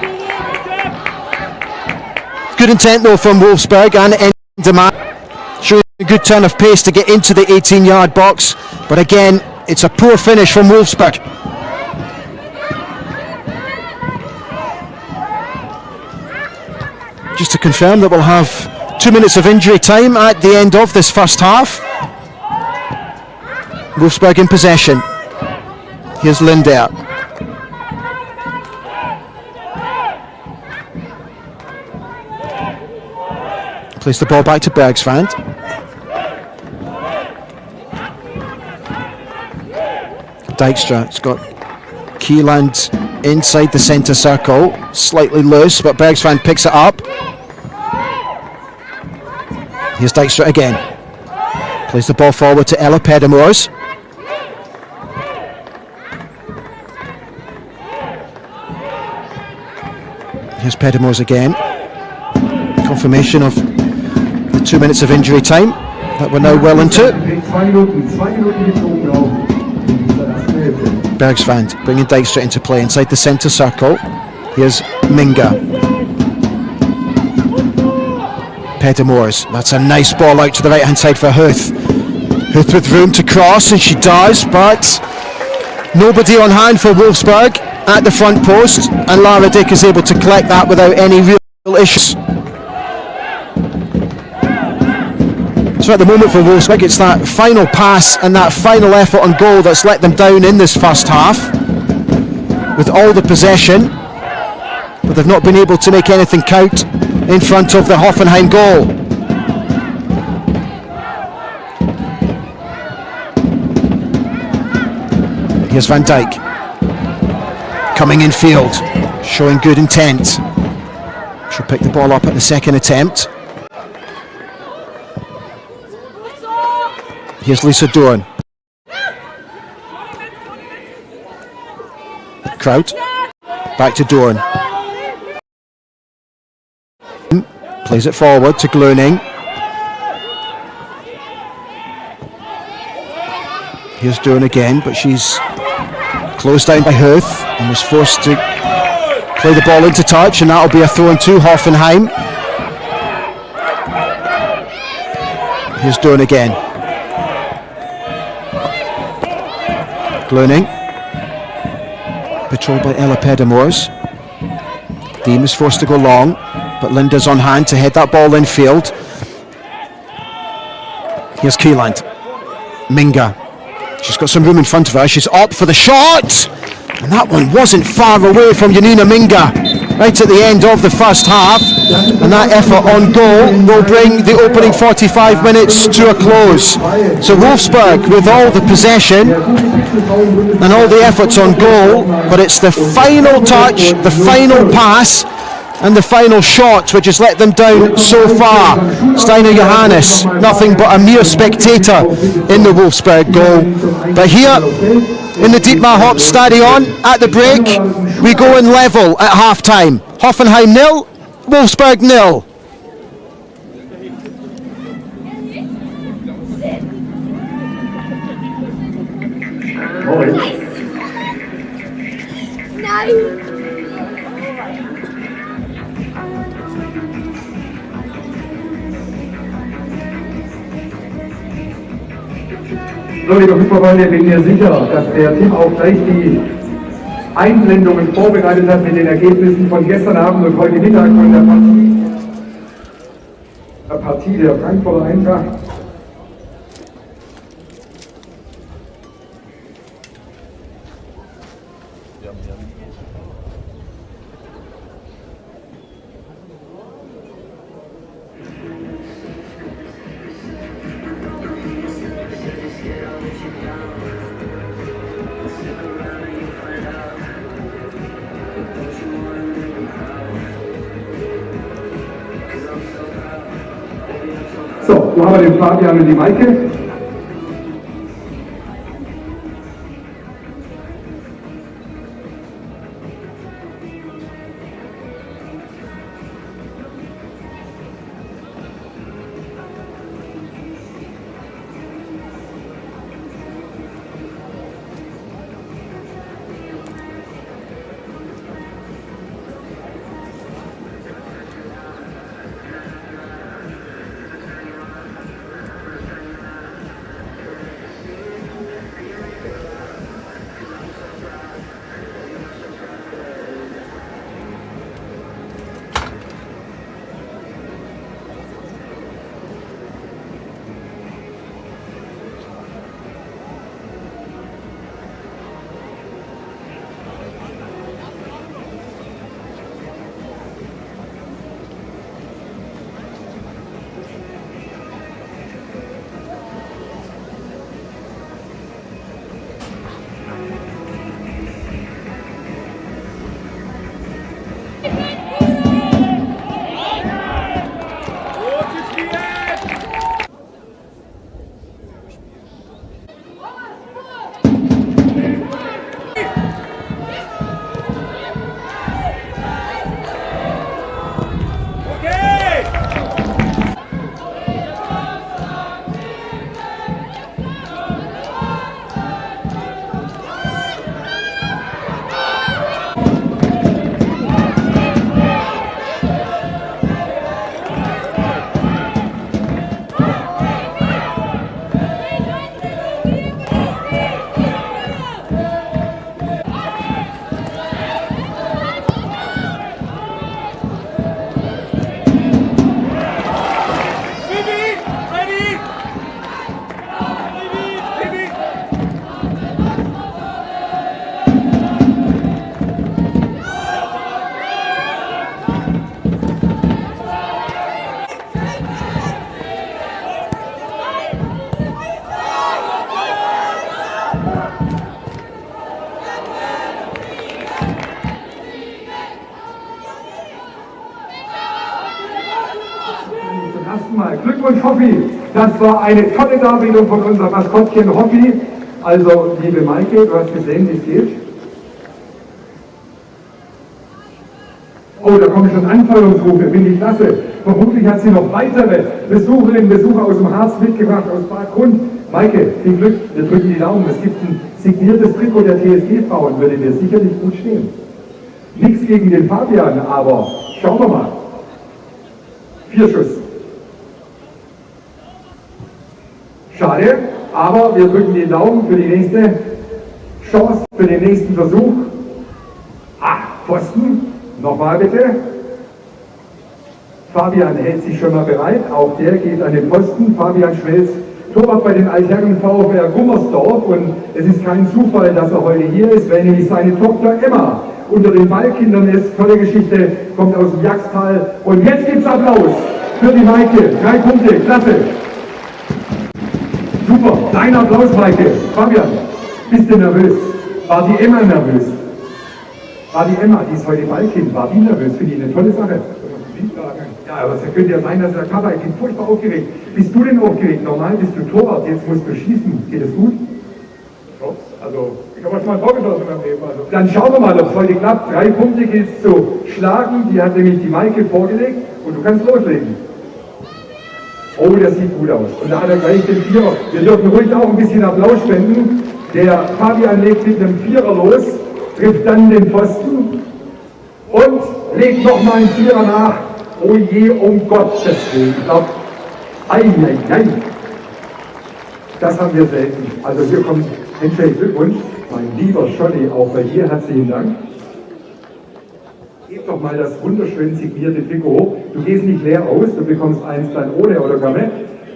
Good intent though from Wolfsburg and Enderman, showing a good turn of pace to get into the 18-yard box. But again, it's a poor finish from Wolfsburg. Just to confirm that we'll have 2 minutes of injury time at the end of this first half. Wolfsburg in possession. Here's Linder. Plays the ball back to Bergsvand. Dykstra has got Kieland inside the centre circle, slightly loose, but Bergsvand picks it up. Here's Dykstra again. Plays the ball forward to Ella Pedamores. Here's Pedamores again. Confirmation of the 2 minutes of injury time that we're now well into. Bergsvand bringing Dykstra into play inside the centre circle. Here's Minga. Pedamores, that's a nice ball out to the right hand side for Huth. Huth with room to cross, and she does, but nobody on hand for Wolfsburg at the front post, and Lara Dick is able to collect that without any real issues. So at the moment for Wolfsburg, it's that final pass and that final effort on goal that's let them down in this first half. With all the possession, but they've not been able to make anything count in front of the Hoffenheim goal. Here's Van Dijk, coming in field, showing good intent. She'll pick the ball up at the second attempt. Here's Lisa Dorn. Kraut, back to Dorn. Plays it forward to Glöning. Here's Dorn again, but she's closed down by Huth and was forced to play the ball into touch, and that'll be a throw in to Hoffenheim. Here's Dorn again. Glöning. Patrolled by Ella Pedamors. Deem is forced to go long, but Linda's on hand to head that ball infield. Here's Kieland. Minga. She's got some room in front of her. She's up for the shot! And that one wasn't far away from Janina Minga. Right at the end of the first half. And that effort on goal will bring the opening 45 minutes to a close. So Wolfsburg with all the possession and all the efforts on goal, but it's the final touch, the final pass and the final shot which has let them down so far. Steiner Johannes, nothing but a mere spectator in the Wolfsburg goal. But here in the Dietmar Hopp Stadion at the break, we go in level at half time. Hoffenheim 0, Wolfsburg 0. So, liebe Fußballfreunde, bin mir sicher, dass der Tim auch gleich die Einblendungen vorbereitet hat mit den Ergebnissen von gestern Abend und heute Mittag von der Partie der Frankfurter Eintracht. So, wo haben wir den Fabian und die Maike? ersten Mal. Glückwunsch, Hoffi. Das war eine tolle Darbietung von unserem Maskottchen Hoffi. Also, liebe Maike, du hast gesehen, wie es geht. Oh, da kommen schon Anfeuerungsrufe, finde ich klasse. Vermutlich hat sie noch weitere Besucherinnen und Besucher aus dem Harz mitgebracht, aus Bad Grund. Maike, viel Glück, wir drücken die Daumen. Es gibt ein signiertes Trikot der TSG-Frauen, würde dir sicherlich gut stehen. Nichts gegen den Fabian, aber schauen wir mal. 4 Schuss. Schade, aber wir drücken die Daumen für die nächste Chance, für den nächsten Versuch. Pfosten. Nochmal bitte. Fabian hält sich schon mal bereit. Auch der geht an den Pfosten. Fabian Schwelz, Torwart bei den Altherren VfR Gummersdorf. Und es ist kein Zufall, dass er heute hier ist, weil nämlich seine Tochter Emma unter den Ballkindern ist. Tolle Geschichte, kommt aus dem Jagstal. Und jetzt gibt's Applaus für die Maike. 3 Punkte, klasse. Super, dein Applaus, Maike. Fabian, bist du nervös? War die Emma nervös? War die Emma, die ist heute Ballkind, war die nervös? Finde ich eine tolle Sache. Ja, aber es könnte ja sein, dass der Papa-Kind furchtbar aufgeregt. Bist du denn aufgeregt? Normal bist du Torwart, jetzt musst du schießen. Geht es gut? Also, ich habe schon mal vorgeschossen in meinem Leben. Also. Dann schauen wir mal, ob es heute klappt. 3 Punkte gilt es zu schlagen. Die hat nämlich die Maike vorgelegt und du kannst loslegen. Oh, das sieht gut aus. Und da hat er gleich den Vierer. Wir dürfen ruhig auch ein bisschen Applaus spenden. Der Fabian legt mit einem Vierer los, trifft dann den Pfosten und legt nochmal einen Vierer nach. Oh je, um Gottes Willen. Ich glaube, das haben wir selten. Also hier kommt herzlichen Glückwunsch. Mein lieber Scholli, auch bei dir herzlichen Dank. Gib doch mal das wunderschön signierte Trikot hoch. Du gehst nicht leer aus, du bekommst eins dann ohne Autogramme.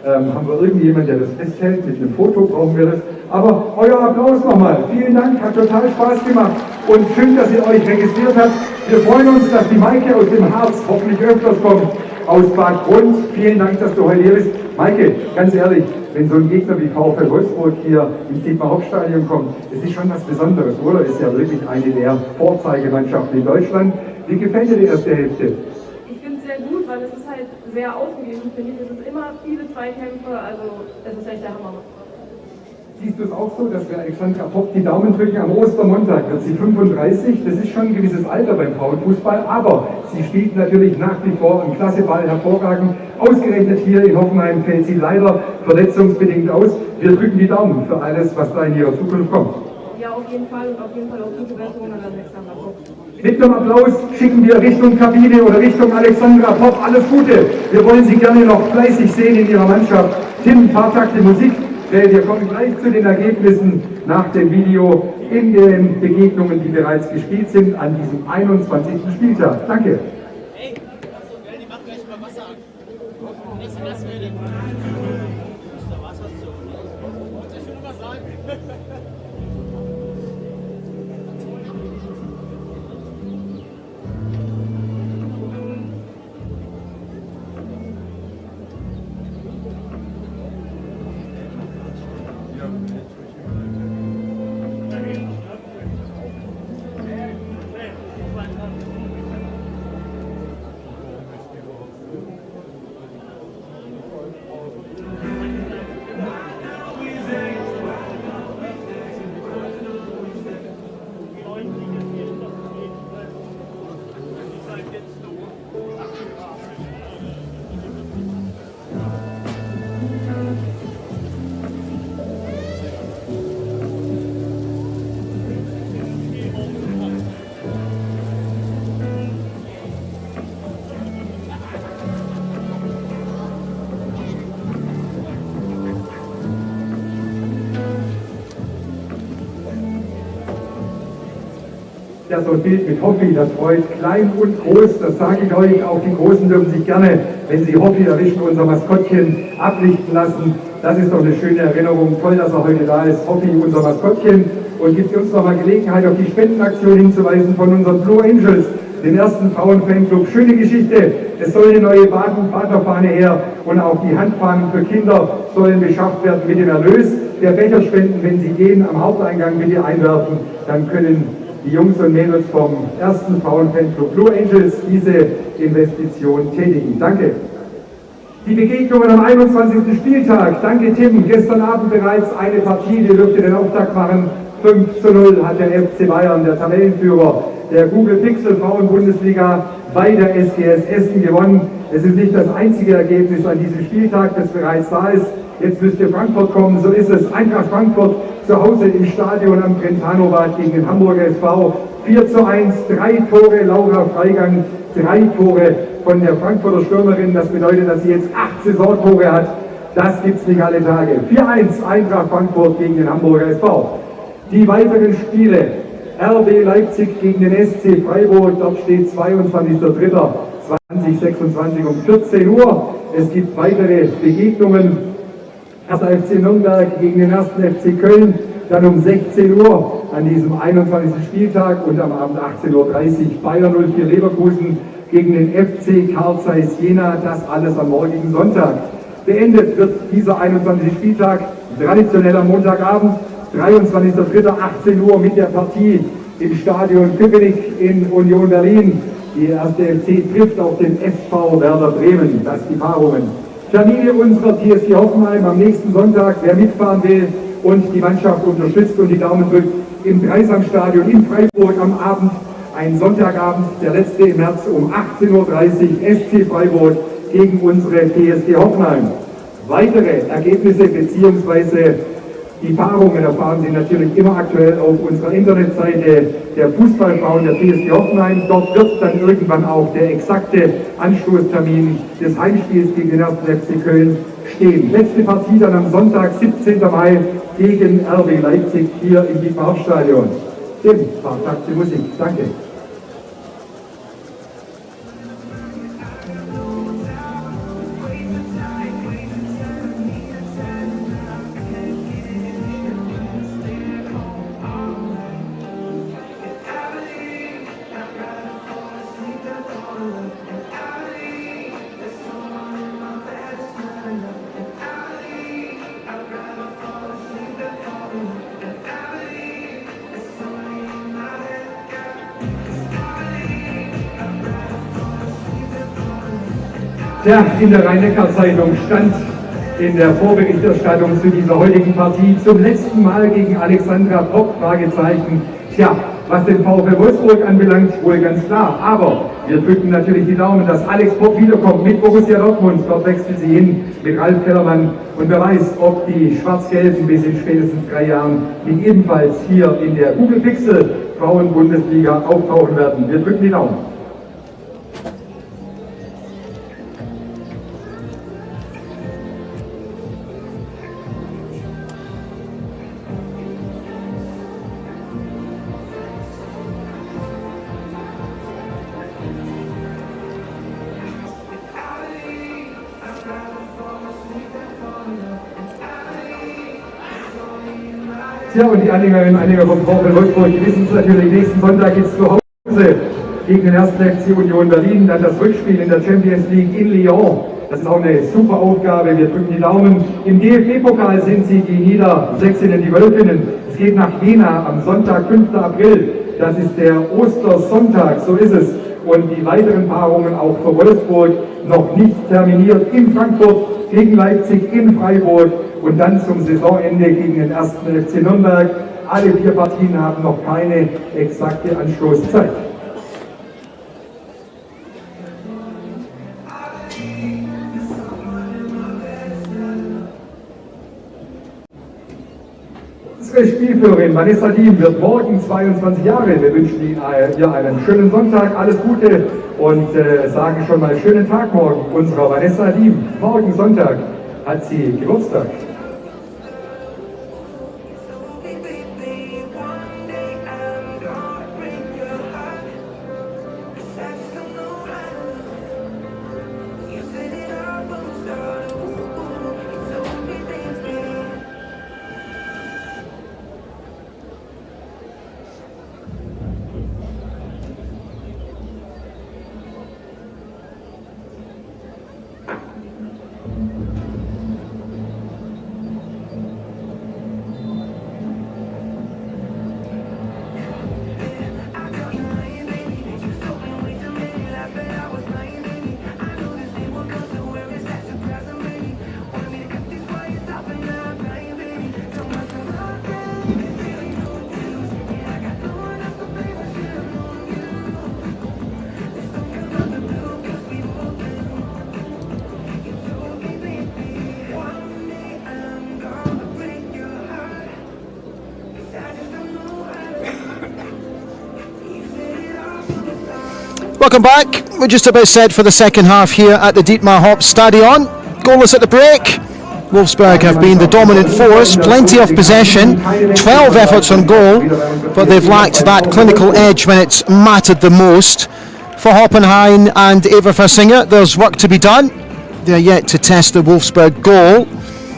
Haben wir irgendjemanden, der das festhält? Mit einem Foto brauchen wir das. Aber euer Applaus nochmal. Vielen Dank, hat total Spaß gemacht. Und schön, dass ihr euch registriert habt. Wir freuen uns, dass die Maike aus dem Harz hoffentlich öfters kommt. Aus Bad Grund. Vielen Dank, dass du heute hier bist. Maike, ganz ehrlich, wenn so ein Gegner wie VfL Wolfsburg hier ins Dietmar-Hopp-Stadion kommt, es ist schon was Besonderes, oder? Ist ja wirklich eine der Vorzeigemannschaften in Deutschland. Wie gefällt dir die erste Hälfte? Ich finde es sehr gut, weil es ist halt sehr ausgeglichen, finde ich. Es ist immer viele Zweikämpfe, also es ist echt der Hammer. Siehst du es auch so, dass wir Alexandra Popp die Daumen drücken? Am Ostermontag wird sie 35. Das ist schon ein gewisses Alter beim Frauenfußball, aber sie spielt natürlich nach wie vor einen klasse Ball, hervorragend. Ausgerechnet hier in Hoffenheim fällt sie leider verletzungsbedingt aus. Wir drücken die Daumen für alles, was da in ihrer Zukunft kommt. Ja, auf jeden Fall und auf jeden Fall auch gute Besserung an Alexandra Popp. Mit einem Applaus schicken wir Richtung Kabine oder Richtung Alexandra Popp alles Gute. Wir wollen sie gerne noch fleißig sehen in ihrer Mannschaft. Tim, ein paar Takte Musik. Wir kommen gleich zu den Ergebnissen nach dem Video in den Begegnungen, die bereits gespielt sind an diesem 21. Spieltag. Danke. Hey, das so geil, die macht gleich mal Wasser an. Das will ich. Da war es was zu. Wollte ich nur was sagen. Ja, so ein Bild mit Hoffi, das freut klein und groß, das sage ich euch. Auch die Großen dürfen sich gerne, wenn sie Hoffi erwischen, unser Maskottchen ablichten lassen. Das ist doch eine schöne Erinnerung. Toll, dass er heute da ist. Hoffi, unser Maskottchen. Und gibt uns noch mal Gelegenheit, auf die Spendenaktion hinzuweisen von unseren Blue Angels, den ersten Frauenfanclub. Schöne Geschichte. Es soll eine neue Vaterfahne her und auch die Handfahnen für Kinder sollen beschafft werden mit dem Erlös der Becherspenden. Wenn Sie gehen am Haupteingang bitte einwerfen, dann können die Jungs und Mädels vom ersten Frauenfanclub Blue Angels diese Investition tätigen. Danke. Die Begegnungen am 21. Spieltag. Danke Tim, gestern Abend bereits eine Partie, die dürfte den Auftakt machen. 5:0 hat der FC Bayern, der Tabellenführer der Google Pixel Frauen-Bundesliga, bei der SGS Essen gewonnen. Es ist nicht das einzige Ergebnis an diesem Spieltag, das bereits da ist. Jetzt müsste Frankfurt kommen, so ist es. Eintracht Frankfurt zu Hause im Stadion am Brentano-Bad gegen den Hamburger SV. 4:1, 3 Tore Laura Freigang, 3 Tore von der Frankfurter Stürmerin. Das bedeutet, dass sie jetzt 8 Saisontore hat. Das gibt's nicht alle Tage. 4:1 Eintracht Frankfurt gegen den Hamburger SV. Die weiteren Spiele. RB Leipzig gegen den SC Freiburg. Dort steht 22.03.2026 um 14 Uhr. Es gibt weitere Begegnungen. 1. FC Nürnberg gegen den 1. FC Köln. Dann um 16 Uhr an diesem 21. Spieltag und am Abend 18:30 Uhr Bayer 04 Leverkusen gegen den FC Carl Zeiss Jena. Das alles am morgigen Sonntag. Beendet wird dieser 21. Spieltag traditionell am Montagabend, 23.03. 18 Uhr mit der Partie im Stadion Köpenick in Union Berlin. Die erste FC trifft auf den SV Werder Bremen. Das die Paarungen. Termine unserer TSG Hoffenheim am nächsten Sonntag, wer mitfahren will und die Mannschaft unterstützt und die Daumen drückt, im Dreisamstadion in Freiburg am Abend, ein Sonntagabend, der letzte im März um 18:30 Uhr, SC Freiburg gegen unsere TSG Hoffenheim. Weitere Ergebnisse bzw. die Paarungen erfahren Sie natürlich immer aktuell auf unserer Internetseite der Fußballfrauen der TSG Hoffenheim. Dort wird dann irgendwann auch der exakte Anstoßtermin des Heimspiels gegen den 1. FC Köln stehen. Letzte Partie dann am Sonntag, 17. Mai gegen RB Leipzig hier im Dietmar-Stadion. Tim, paar Takte Musik. Danke. Tja, in der Rhein-Neckar-Zeitung stand in der Vorberichterstattung zu dieser heutigen Partie zum letzten Mal gegen Alexandra Popp, Fragezeichen. Tja, was den VfL Wolfsburg anbelangt, wohl ganz klar. Aber wir drücken natürlich die Daumen, dass Alex Popp wiederkommt mit Borussia Dortmund. Dort wechselt sie hin mit Ralf Kellermann. Und wer weiß, ob die Schwarz-Gelben bis in spätestens 3 Jahren nicht ebenfalls hier in der Google Pixel Frauen-Bundesliga auftauchen werden. Wir drücken die Daumen. Ja, und die Anhängerinnen und Anhänger vom VfL Wolfsburg, die wissen es natürlich, nächsten Sonntag geht es zu Hause gegen den 1. FC Union Berlin, dann das Rückspiel in der Champions League in Lyon. Das ist auch eine super Aufgabe, wir drücken die Daumen. Im DFB-Pokal sind sie die Niedersächsinnen, die Wölfinnen. Es geht nach Jena am Sonntag, 5. April. Das ist der Ostersonntag, so ist es. Und die weiteren Paarungen auch für Wolfsburg noch nicht terminiert. In Frankfurt gegen Leipzig, in Freiburg und dann zum Saisonende gegen den 1. FC Nürnberg. Alle 4 Partien haben noch keine exakte Anstoßzeit. Unsere Spielführerin Vanessa Diem wird morgen 22 Jahre. Wir wünschen ihr einen schönen Sonntag, alles Gute und sagen schon mal schönen Tag morgen unserer Vanessa Diem. Morgen Sonntag hat sie Geburtstag. Welcome back. We're just about set for the second half here at the Dietmar Hopp Stadion. Goalless at the break. Wolfsburg have been the dominant force, plenty of possession, 12 efforts on goal, but they've lacked that clinical edge when it's mattered the most. For Hoffenheim and Everversinger, there's work to be done. They're yet to test the Wolfsburg goal,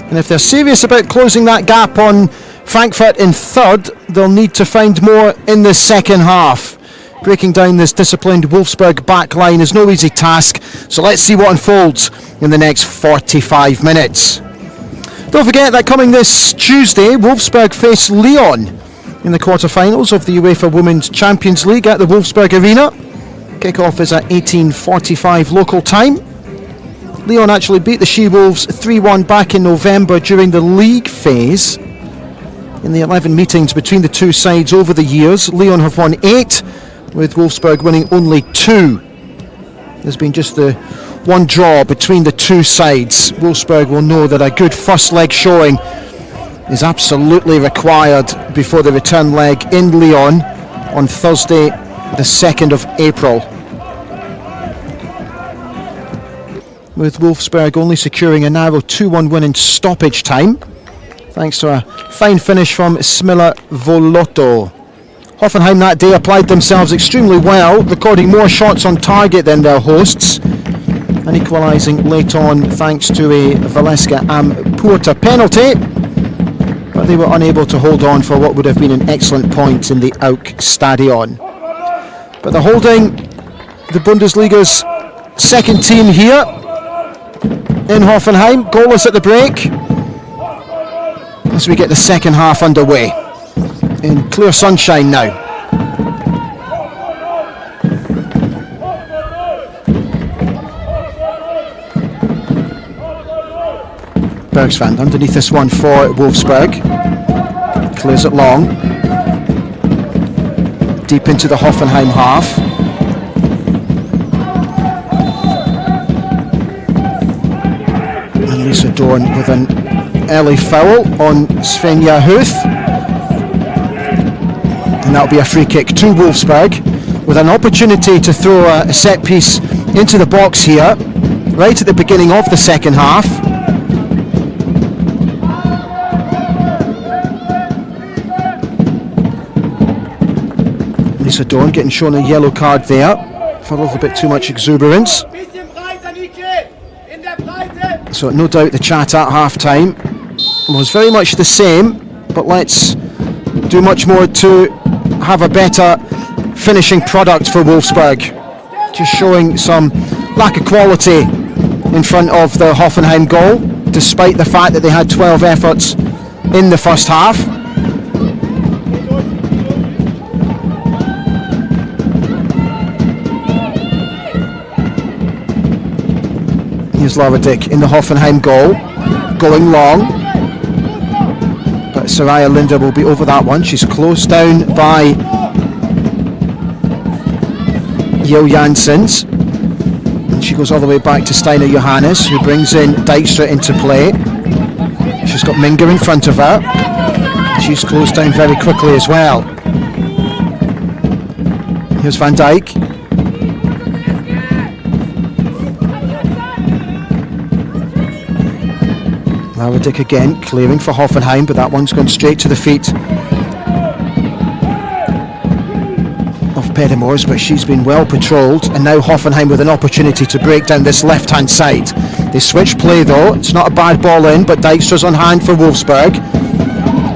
and if they're serious about closing that gap on Frankfurt in third, they'll need to find more in the second half. Breaking down this disciplined Wolfsburg back line is no easy task, so let's see what unfolds in the next 45 minutes. Don't forget that coming this Tuesday, Wolfsburg face Lyon in the quarter-finals of the UEFA Women's Champions League at the Wolfsburg Arena. Kick-off is at 18:45 local time. Lyon actually beat the She-Wolves 3-1 back in November during the league phase. In the 11 meetings between the two sides over the years, Lyon have won 8, with Wolfsburg winning only 2. There's been just the one draw between the two sides. Wolfsburg will know that a good first leg showing is absolutely required before the return leg in Lyon on Thursday, the 2nd of April. With Wolfsburg only securing a narrow 2-1 win in stoppage time, thanks to a fine finish from Smilla Volotto. Hoffenheim that day applied themselves extremely well, recording more shots on target than their hosts, and equalising late on thanks to a Valeska Am Puerta penalty, but they were unable to hold on for what would have been an excellent point in the Auk Stadion. But they're holding the Bundesliga's second team here in Hoffenheim, goalless at the break, as we get the second half underway in clear sunshine now. Bergsvand underneath this one for Wolfsburg, clears it long, deep into the Hoffenheim half. And Lisa Dorn with an early foul on Svenja Huth. And that'll be a free kick to Wolfsburg, with an opportunity to throw a set piece into the box here, right at the beginning of the second half. Lisa Dorn getting shown a yellow card there for a little bit too much exuberance. So no doubt the chat at half time was very much the same, but let's do much more to have a better finishing product for Wolfsburg. Just showing some lack of quality in front of the Hoffenheim goal, despite the fact that they had 12 efforts in the first half. Here's Lavadic in the Hoffenheim goal, going long, but Soraya Linda will be over that one. She's closed down by Jo Janssens, and she goes all the way back to Steiner Johannes, who brings in Dijkstra into play. She's got Minga in front of her. She's closed down very quickly as well. Here's Van Dijk. Lavadic again, clearing for Hoffenheim, but that one's gone straight to the feet of Pedimors, but she's been well patrolled, and now Hoffenheim with an opportunity to break down this left-hand side. They switch play though, it's not a bad ball in, but Dijkstra's on hand for Wolfsburg.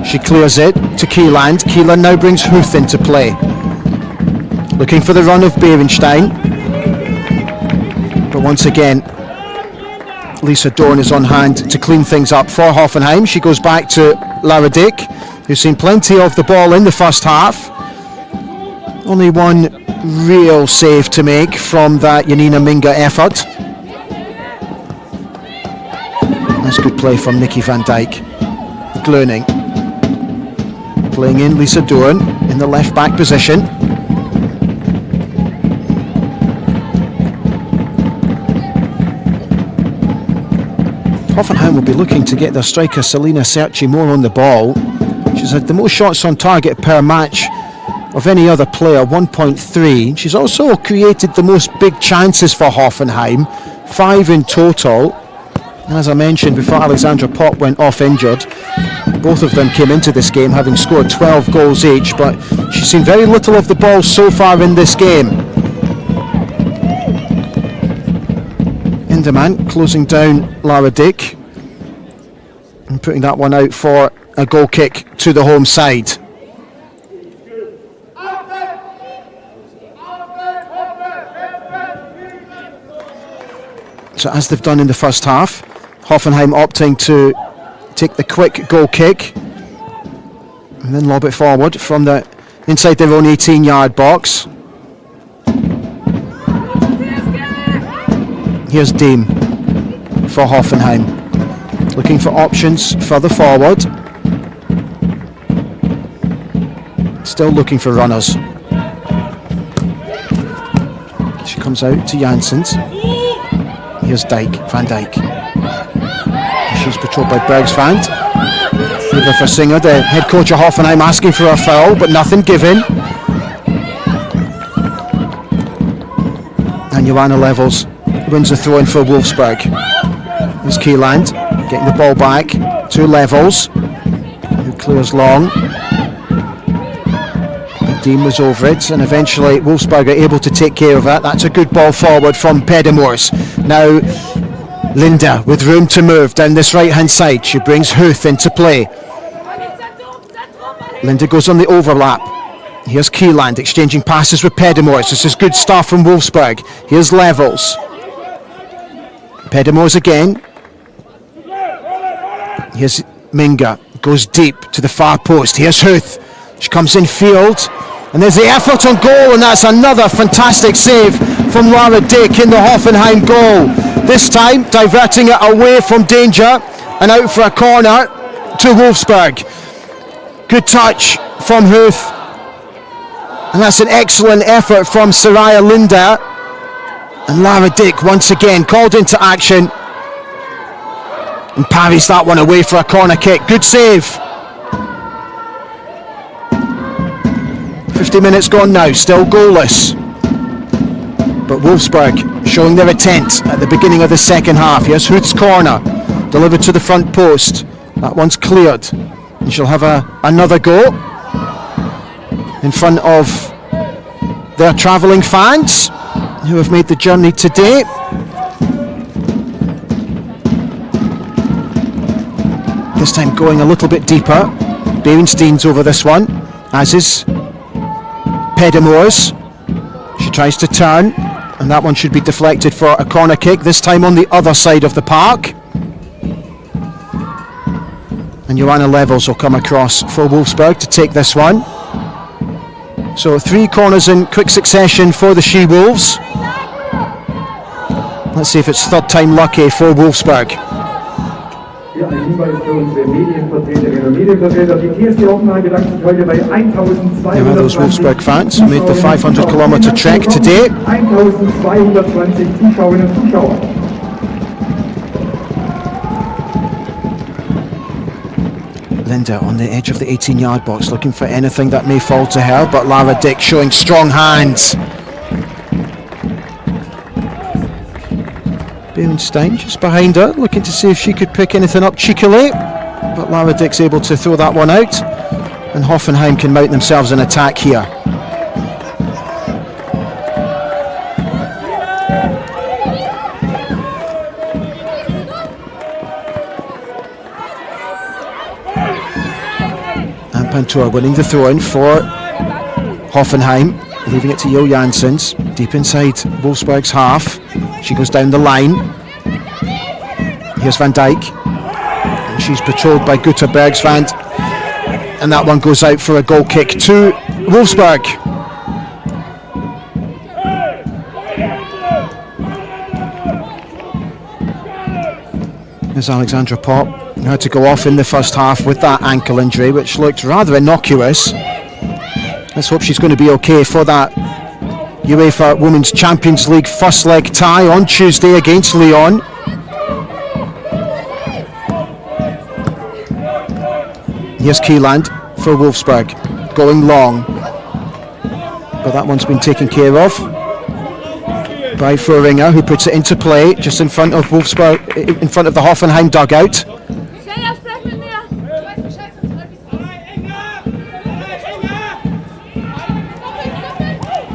She clears it to Kieland. Kieland now brings Huth into play. Looking for the run of Berenstein, but once again Lisa Dorn is on hand to clean things up for Hoffenheim. She goes back to Lavadic, who's seen plenty of the ball in the first half. Only one real save to make from that Janina Minga effort. That's good play from Nikki Van Dijk. Gluning. Playing in Lisa Dorn in the left back position. Hoffenheim will be looking to get their striker Selina Serci more on the ball. She's had the most shots on target per match of any other player, 1.3. She's also created the most big chances for Hoffenheim, 5 in total. And as I mentioned before, Alexandra Popp went off injured. Both of them came into this game having scored 12 goals each, but she's seen very little of the ball so far in this game. Inderman closing down Lara Dick and putting that one out for a goal kick to the home side. So as they've done in the first half, Hoffenheim opting to take the quick goal kick and then lob it forward from the inside their own 18-yard box. Here's Deem for Hoffenheim, looking for options further forward. Still looking for runners. She comes out to Janssens. Here's Van Dijk. She's patrolled by Bergsvand. Over for Singer, the head coach of Hoffenheim, asking for a foul, but nothing given. And Joanna Levels wins the throw-in for Wolfsburg. Here's Kieland getting the ball back to Levels, who clears long. Dean was over it, and eventually Wolfsburg are able to take care of that. That's a good ball forward from Pedemors. Now Linda with room to move down this right hand side. She brings Huth into play. Linda goes on the overlap. Here's Kieland exchanging passes with Pedemors. This is good stuff from Wolfsburg. Here's Levels. Pedemors again. Here's Minga, goes deep to the far post. Here's Huth. She comes in field. And there's the effort on goal, and that's another fantastic save from Lara Dick in the Hoffenheim goal. This time diverting it away from danger and out for a corner to Wolfsburg. Good touch from Huth. And that's an excellent effort from Soraya Linda. And Lara Dick once again called into action and parries that one away for a corner kick. Good save. 50 minutes gone now, still goalless. But Wolfsburg showing their intent at the beginning of the second half. Here's Huth's corner, delivered to the front post. That one's cleared. And she'll have another go in front of their travelling fans who have made the journey today. This time going a little bit deeper. Berenstein's over this one, as is Pedemors. She tries to turn, and that one should be deflected for a corner kick, this time on the other side of the park. And Joanna Levels will come across for Wolfsburg to take this one. So 3 corners in quick succession for the She-Wolves. Let's see if it's third time lucky for Wolfsburg. Ja, ein Hinweis für unsere Medienvertreterinnen und Medienvertreter. Die TSG Hoffenheim bedankt sich heute bei 1220 those Wolfsburg fans who made the 500-kilometer trek today. 1220 Zuschauerinnen und Zuschauer. Linda on the edge of the 18-yard box, looking for anything that may fall to her, but Lara Dick showing strong hands. Berenstein just behind her, looking to see if she could pick anything up cheekily, but Lara Dick's able to throw that one out, and Hoffenheim can mount themselves an attack here. And Pantour winning the throw-in for Hoffenheim, leaving it to Jo Janssens, deep inside Wolfsburg's half. She goes down the line. Here's Van Dijk. And she's patrolled by Gutta Bergsvand. And that one goes out for a goal kick to Wolfsburg. There's Alexandra Popp, who had to go off in the first half with that ankle injury, which looked rather innocuous. Let's hope she's going to be okay for that UEFA Women's Champions League first leg tie on Tuesday against Lyon. Here's Kieland for Wolfsburg, going long. but that one's been taken care of by Fröhringer, who puts it into play just in front of Wolfsburg, in front of the Hoffenheim dugout.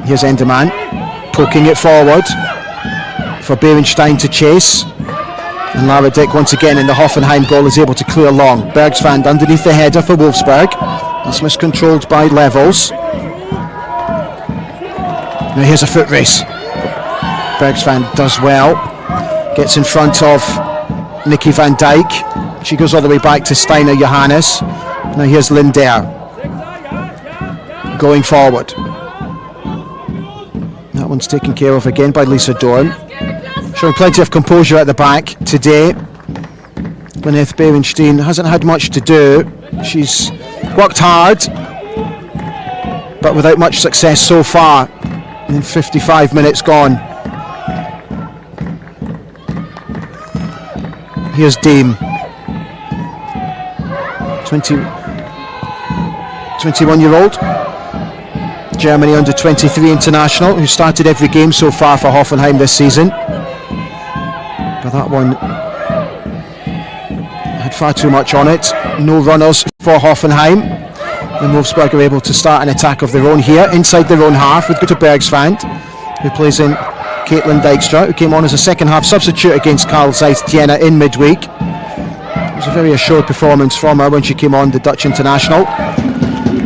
Here's Enderman poking it forward for Berenstein to chase, and Lara Dick once again in the Hoffenheim goal is able to clear long. Bergsvand underneath the header for Wolfsburg. That's miscontrolled by Levels. Now here's a foot race. Bergsvand does well, gets in front of Nikki van Dijk. She goes all the way back to Steiner Johannes. Now here's Linder going forward. That one's taken care of again by Lisa Dorn. Showing plenty of composure at the back today. Gwyneth Berenstein hasn't had much to do. She's worked hard, but without much success so far. In 55 minutes gone. Here's Deem. 21-year-old. Germany under-23 international, who started every game so far for Hoffenheim this season. But that one had far too much on it. No runners for Hoffenheim. And Wolfsburg are able to start an attack of their own here, inside their own half, with Guter Bergsvand, who plays in Caitlin Dijkstra, who came on as a second-half substitute against Carl Zeiss Jena in midweek. It was a very assured performance from her when she came on, the Dutch international.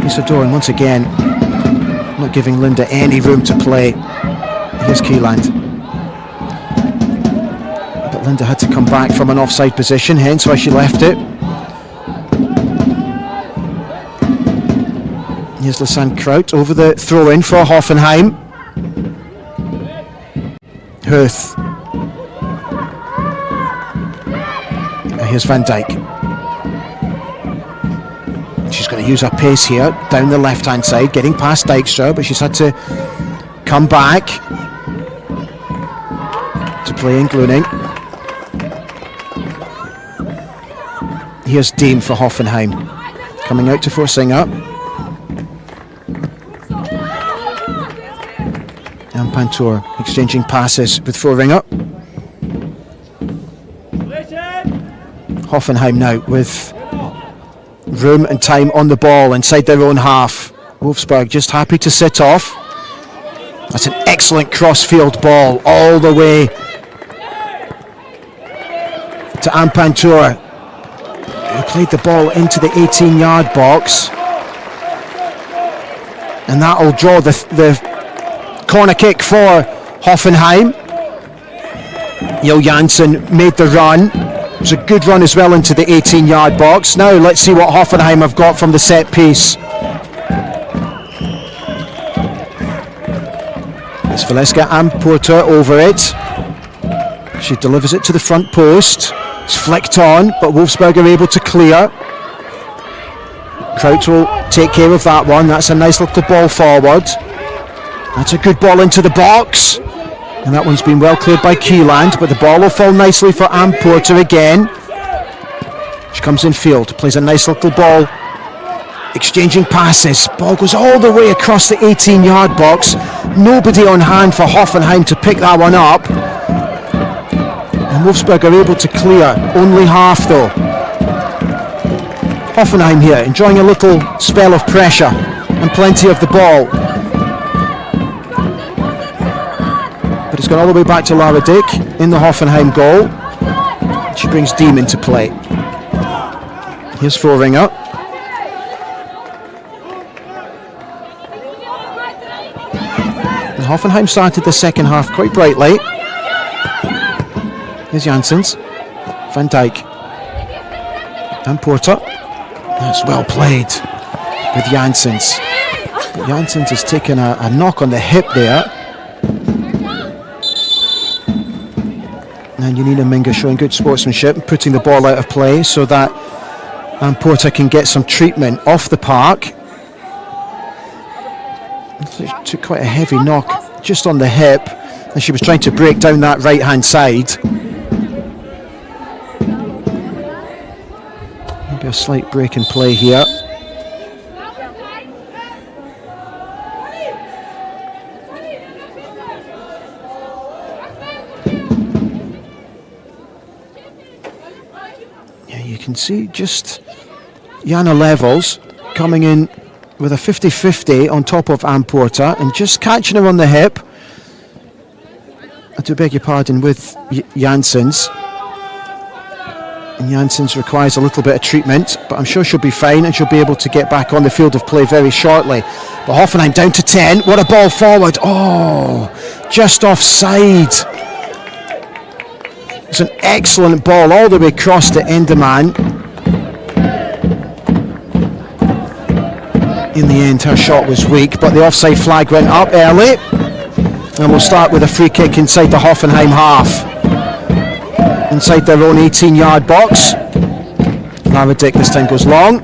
Lisa Dorn, once again, not giving Linda any room to play. Here's Kieland. But Linda had to come back from an offside position, hence why she left it. Here's Lisanne Kraut over the throw-in for Hoffenheim. Huth. Here's Van Dijk. She's going to use her pace here down the left-hand side, getting past Dijkstra, but she's had to come back to play in Gluning. Here's Deem for Hoffenheim, coming out to Forsinger. And Pantour exchanging passes with Fröhringer. Hoffenheim now with room and time on the ball inside their own half. Wolfsburg just happy to sit off. That's an excellent cross-field ball all the way to Ampantour, who played the ball into the 18-yard box. And that'll draw the corner kick for Hoffenheim. Jo Janssen made the run. It was a good run as well into the 18-yard box. Now let's see what Hoffenheim have got from the set piece. It's Valeska Amporter over it. She delivers it to the front post. It's flicked on, but Wolfsburg are able to clear. Kraut will take care of that one. That's a nice little ball forward. That's a good ball into the box. And that one's been well cleared by Kieland, but the ball will fall nicely for Amporter again. She comes in field, plays a nice little ball, exchanging passes. Ball goes all the way across the 18-yard box. Nobody on hand for Hoffenheim to pick that one up. And Wolfsburg are able to clear, only half though. Hoffenheim here, enjoying a little spell of pressure and plenty of the ball. But it's gone all the way back to Lara Dick in the Hoffenheim goal. She brings Deem into play. Here's Fröhringer. And Hoffenheim started the second half quite brightly. Here's Janssens. Van Dijk. And Porter. That's well played with Janssens. But Janssens has taken a knock on the hip there. And Janina Minga showing good sportsmanship and putting the ball out of play so that Porter can get some treatment off the park. She took quite a heavy knock just on the hip as she was trying to break down that right hand side. Maybe a slight break in play here. can see just Jana Levels coming in with a 50-50 on top of Ann Porter and just catching her on the hip. I do beg your pardon, with Janssens. And Janssens requires a little bit of treatment, but I'm sure she'll be fine and she'll be able to get back on the field of play very shortly. But Hoffenheim down to 10. What a ball forward. Oh, just offside. It's an excellent ball all the way across to Enderman. In the end, her shot was weak, but the offside flag went up early. And we'll start with a free kick inside the Hoffenheim half. Inside their own 18-yard box. Marathi this time goes long.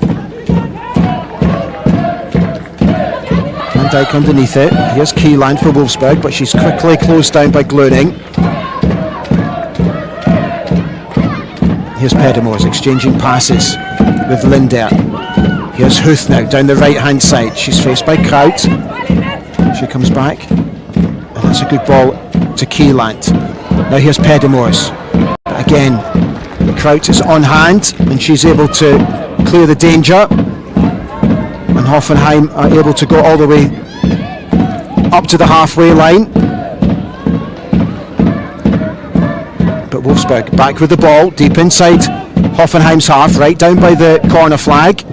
Van Dijk underneath it. Here's Keyline for Wolfsburg, but she's quickly closed down by Gluning. Here's Pedemors exchanging passes with Linder. Here's Huth now down the right-hand side. She's faced by Kraut. She comes back. And that's a good ball to Keyland. Now here's Pedemors. Again, Kraut is on hand and she's able to clear the danger. And Hoffenheim are able to go all the way up to the halfway line. But Wolfsburg back with the ball, deep inside Hoffenheim's half, right down by the corner flag.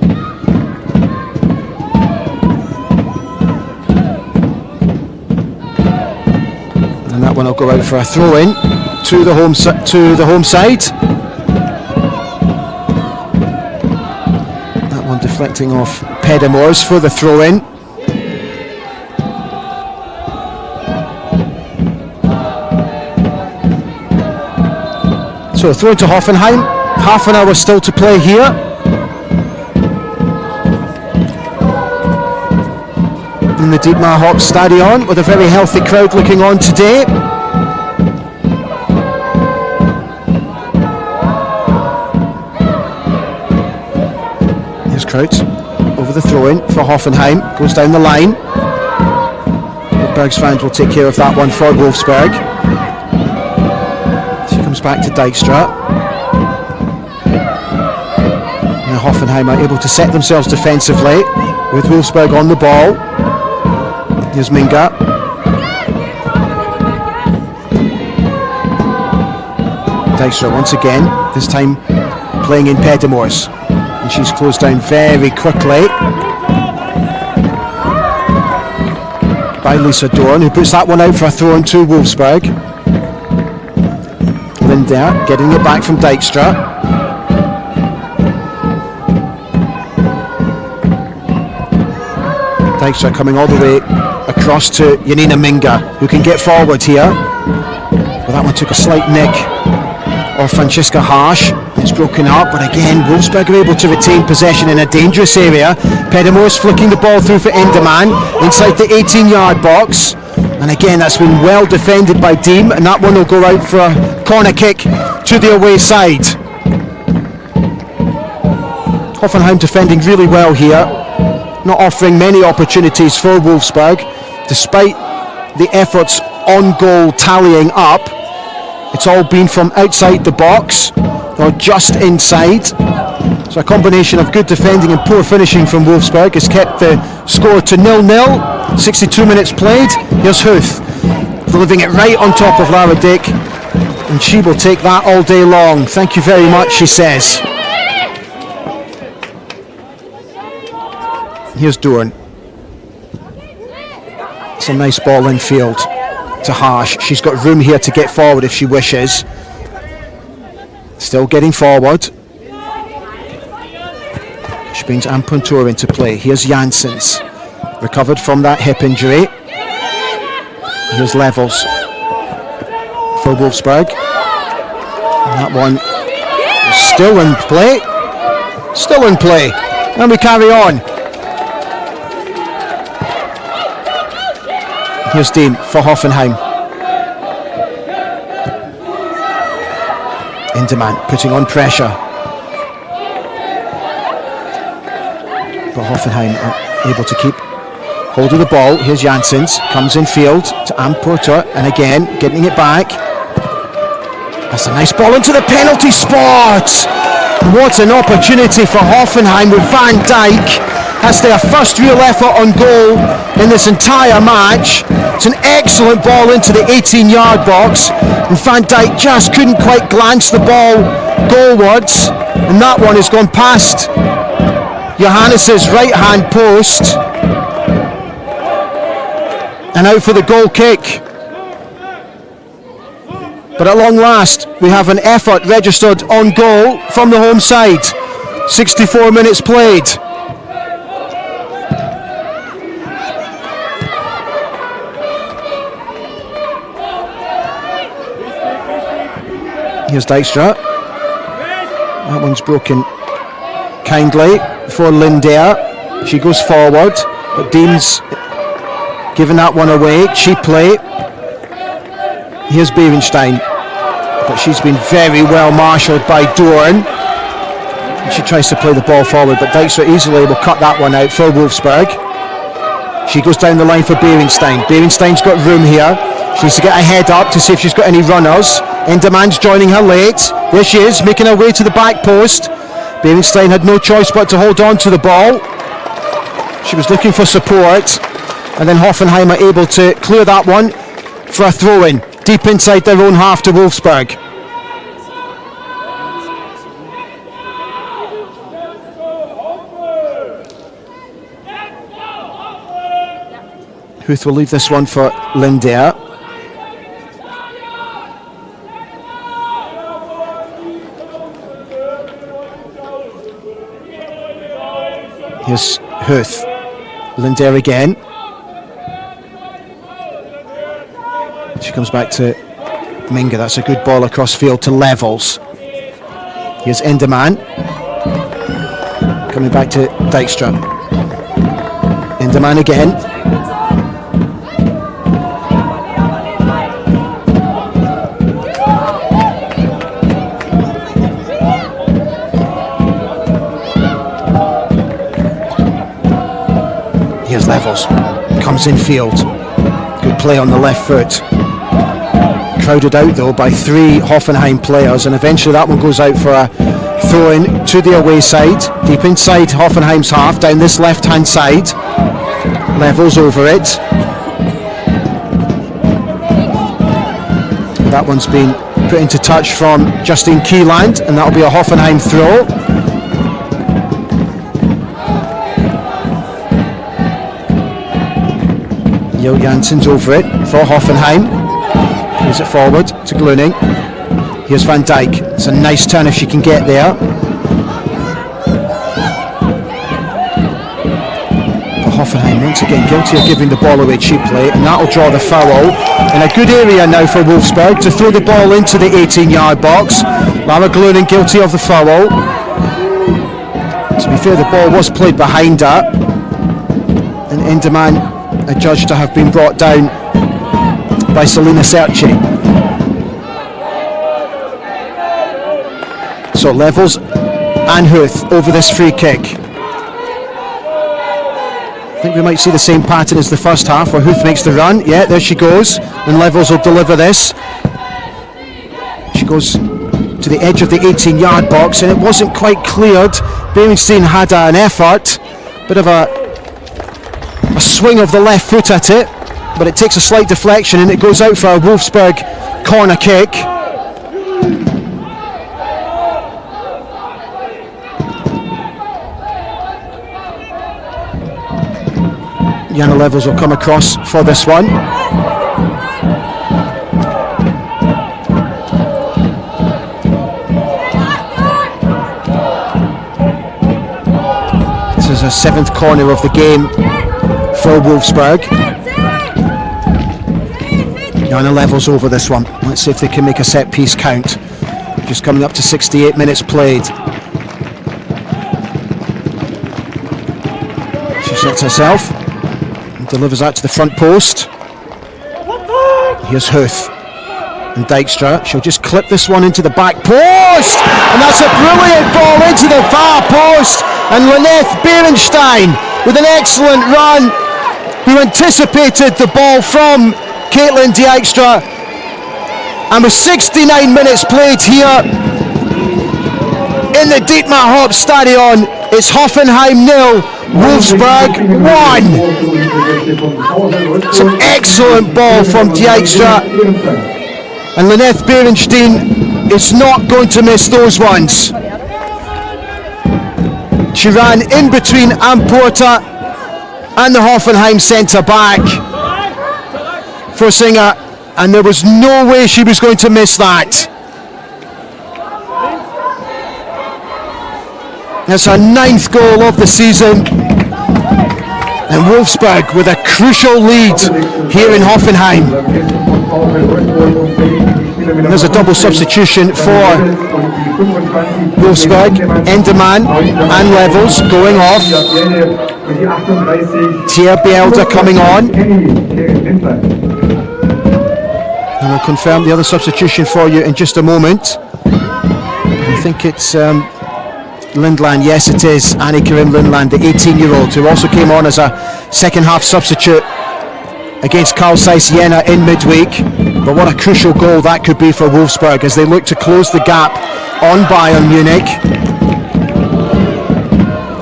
And that one will go out for a throw-in to the home side. That one deflecting off Pedemors for the throw-in. So throw to Hoffenheim. Half an hour still to play here. In the Dietmar Hopp Stadion, with a very healthy crowd looking on today. Here's Kraut over the throw-in for Hoffenheim, goes down the line. The Bergs fans will take care of that one for Wolfsburg. She comes back to Dijkstra. Now Hoffenheim are able to set themselves defensively with Wolfsburg on the ball. Here's Minga. Dijkstra once again, this time playing in Pedemors. And she's closed down very quickly by Lisa Dorn, who puts that one out for a throw-in to Wolfsburg. Linder getting it back from Dijkstra. Dijkstra coming all the way across to Janina Minga, who can get forward here. Well, that one took a slight nick of Franziska Harsch. It's broken up, but again, Wolfsburg are able to retain possession in a dangerous area. Pedemors flicking the ball through for Enderman inside the 18-yard box. And again, that's been well defended by Diem, and that one will go out for a corner kick to the away side. Hoffenheim defending really well here, not offering many opportunities for Wolfsburg, despite the efforts on goal tallying up. It's all been from outside the box or just inside. So a combination of good defending and poor finishing from Wolfsburg has kept the score to 0-0. 62 minutes played. Here's Huth delivering it right on top of Lara Dick, and she will take that all day long. Thank you very much, she says. Here's Dorn. It's a nice ball in field to Harsch. She's got room here to get forward if she wishes. Still getting forward. She brings Ampuntur into play. Here's Janssens, recovered from that hip injury. Here's Levels for Wolfsburg. And that one is still in play. Still in play. And we carry on. Here's Diem for Hoffenheim. Enderman putting on pressure. But Hoffenheim are able to keep hold of the ball. Here's Janssens, comes in field to Amporter, and again getting it back. That's a nice ball into the penalty spot. What an opportunity for Hoffenheim with Van Dijk. That's their first real effort on goal in this entire match. It's an excellent ball into the 18-yard box, and Van Dijk just couldn't quite glance the ball goalwards, and that one has gone past Johannes' right-hand post and out for the goal kick. But at long last, we have an effort registered on goal from the home side. 64 minutes played. Here's Dijkstra. That one's broken kindly for Lindner. She goes forward, but Dean's giving that one away. Cheap play. Here's Beerenstein, but she's been very well marshalled by Dorn. She tries to play the ball forward, but Dijkstra easily will cut that one out for Wolfsburg. She goes down the line for Beerenstein. Beerenstein's got room here. She needs to get a head up to see if she's got any runners. Enderman's joining her late. There she is, making her way to the back post. Beerenstein had no choice but to hold on to the ball. She was looking for support, and then Hoffenheim are able to clear that one for a throw-in deep inside their own half to Wolfsburg. Huth will leave this one for Lindner. Here's Huth. Lindner again. She comes back to Minga. That's a good ball across field to Levels. Here's Enderman. Coming back to Dijkstra. Enderman again. Here's Levels. Comes in field. Good play on the left foot. Crowded out though by 3 Hoffenheim players, and eventually that one goes out for a throw-in to the away side, deep inside Hoffenheim's half, down this left-hand side. Levels over it. That one's been put into touch from Justine Kieland, and that'll be a Hoffenheim throw. Jo Janssens over it for Hoffenheim. Plays it forward to Gluning. Here's Van Dijk. It's a nice turn if she can get there. But Hoffenheim once again guilty of giving the ball away cheaply, and that'll draw the foul. In a good area now for Wolfsburg to throw the ball into the 18-yard box. Lara Gluning guilty of the foul. To be fair, the ball was played behind her, and Enderman adjudged to have been brought down by Selina Serci. So Levels and Huth over this free kick. I think we might see the same pattern as the first half, where Huth makes the run. Yeah, there she goes, and Levels will deliver this. She goes to the edge of the 18-yard box, and it wasn't quite cleared. Beerenstein had an effort, bit of a swing of the left foot at it, but it takes a slight deflection and it goes out for a Wolfsburg corner kick. Jana Levels will come across for this one. This is a 7th corner of the game for Wolfsburg. Jana Levels over this one. Let's see if they can make a set piece count. Just coming up to 68 minutes played. She sets herself and delivers out to the front post. Here's Huth and Dijkstra. She'll just clip this one into the back post, and that's a brilliant ball into the far post, and Lynette Beerenstein with an excellent run, who anticipated the ball from Caitlin Dijkstra, and with 69 minutes played here in the Dietmar Hopp Stadion. It's Hoffenheim 0, Wolfsburg 1. Some excellent ball from Dijkstra, and Lineth Berenstein is not going to miss those ones. She ran in between Amporta and the Hoffenheim centre back for Singer, and there was no way she was going to miss that. That's her 9th goal of the season, and Wolfsburg with a crucial lead here in Hoffenheim. And there's a double substitution for Wolfsburg. Enderman and Levels going off. Tia Bielda coming on. And we'll confirm the other substitution for you in just a moment. I think it's Lindland, yes it is, Annie Karim Lindland, the 18-year-old, who also came on as a second half substitute against Carl Zeiss Jena in midweek. But what a crucial goal that could be for Wolfsburg as they look to close the gap on Bayern Munich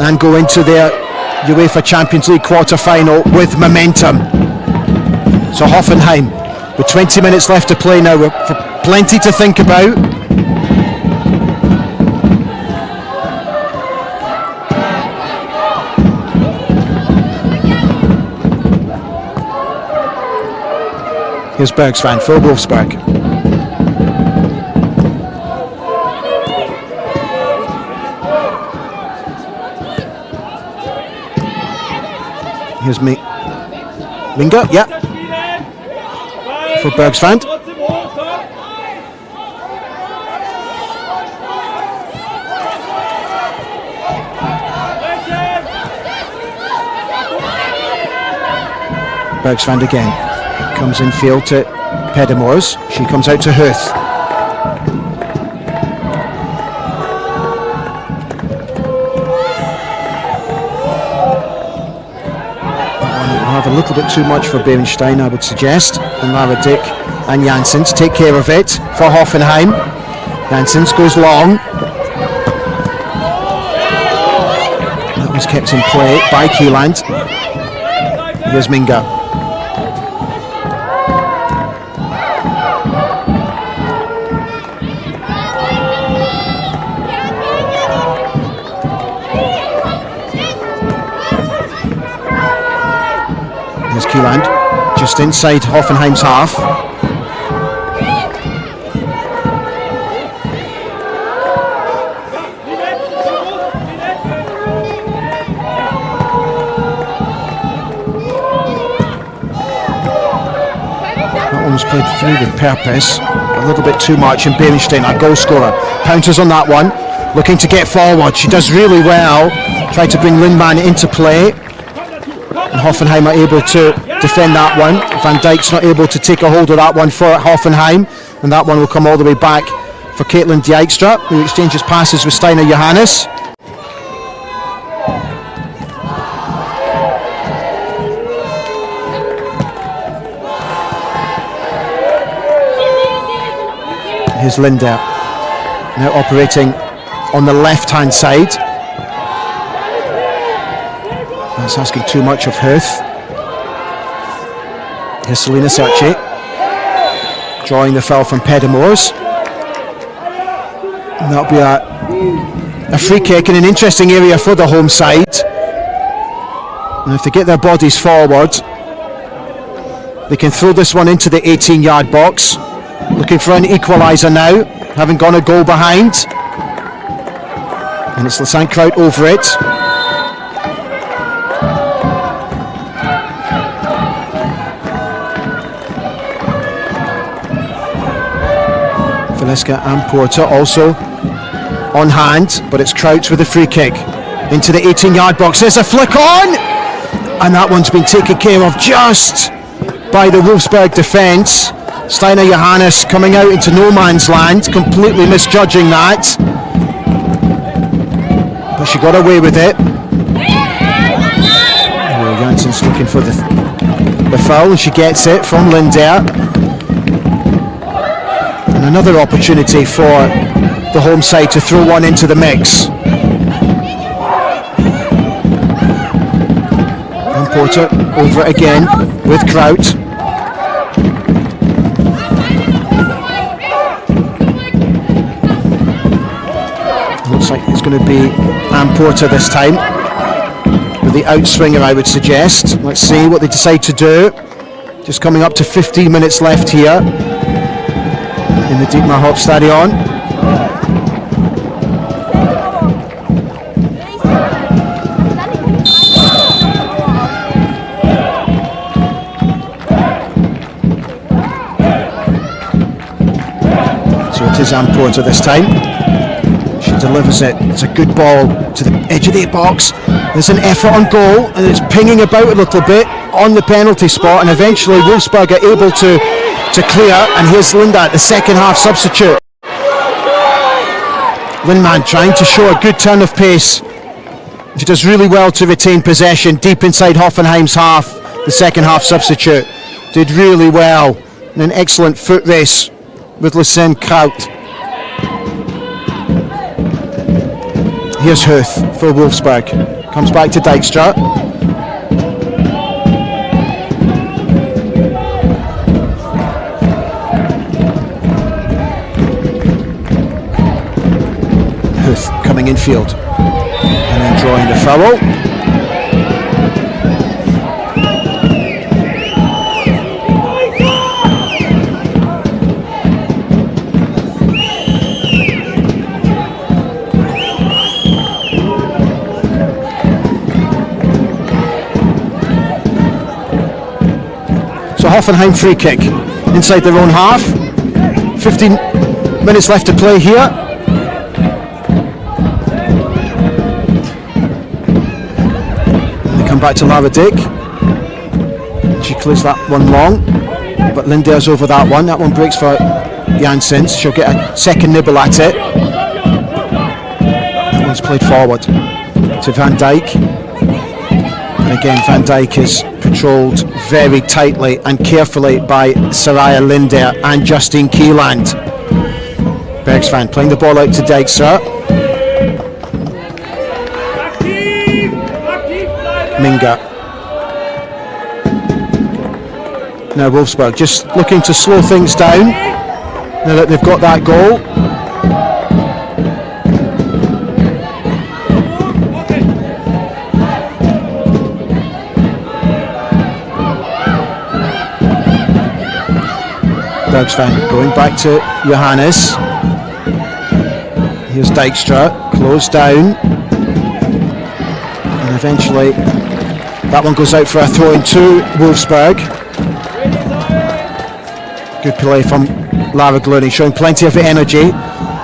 and go into their UEFA Champions League quarter-final with momentum. So Hoffenheim, with 20 minutes left to play now, with plenty to think about. Here's Bergsvan for Wolfsburg. Here's Minga, yeah, for Bergsvan. Bergsvan again. Comes in field to Pedemors. She comes out to Huth. Will have a little bit too much for Berenstein, I would suggest. And Lara Dick and Janssens take care of it for Hoffenheim. Janssens goes long. That was kept in play by Kieland. Here's Minga. Here's Kieland, just inside Hoffenheim's half. That one was played through with purpose, a little bit too much, and Berenstein, our goal scorer, pounters on that one, looking to get forward. She does really well, try to bring Lindman into play. And Hoffenheim are able to defend that one. Van Dijk's not able to take a hold of that one for Hoffenheim, and that one will come all the way back for Caitlin Dijkstra, who exchanges passes with Steiner Johannes. Here's Linda, now operating on the left-hand side. That's asking too much of Huth. Here's Selina Serci, drawing the foul from Pedemors. And that'll be a free kick in an interesting area for the home side. And if they get their bodies forward, they can throw this one into the 18-yard box. Looking for an equaliser now, having gone a goal behind. And it's Lasankraut over it. Valeska and Porter also on hand, but it's Crouch with a free kick into the 18-yard box. There's a flick on, and that one's been taken care of just by the Wolfsburg defence. Steiner Johannes coming out into no man's land, completely misjudging that, but she got away with it. Oh, Janssens looking for the foul, and she gets it from Linder. And another opportunity for the home side to throw one into the mix. And Porter over it again with Kraut. Looks like it's going to be Ann Porter this time, with the outswinger, I would suggest. Let's see what they decide to do. Just coming up to 15 minutes left here in the Dietmar Hopp Stadion. So it is Ann Porter this time. She delivers it. It's a good ball to the edge of the box. There's an effort on goal, and it's pinging about a little bit on the penalty spot, and eventually Wolfsburg are able to clear. And here's Linda, the second half substitute. Lindman trying to show a good turn of pace. She does really well to retain possession deep inside Hoffenheim's half. The second half substitute did really well. And an excellent foot race with Lucien Kraut. Here's Huth for Wolfsburg. Comes back to Dijkstra. Huth coming in field. And then drawing the foul. So Hoffenheim free kick inside their own half. 15 minutes left to play here. And they come back to Lara Dick. She clears that one long, but Linde's over that one. That one breaks for Janssens. She'll get a second nibble at it. That one's played forward to Van Dijk. And again, Van Dijk is patrolled very tightly and carefully by Saraya Linder and Justine Kieland. Bergsvan playing the ball out to Dijkstra. Minga. Now Wolfsburg just looking to slow things down now that they've got that goal. Bergsvan going back to Johannes. Here's Dijkstra, closed down, and eventually that one goes out for a throw in to Wolfsburg. Good play from Lara Gluni, showing plenty of energy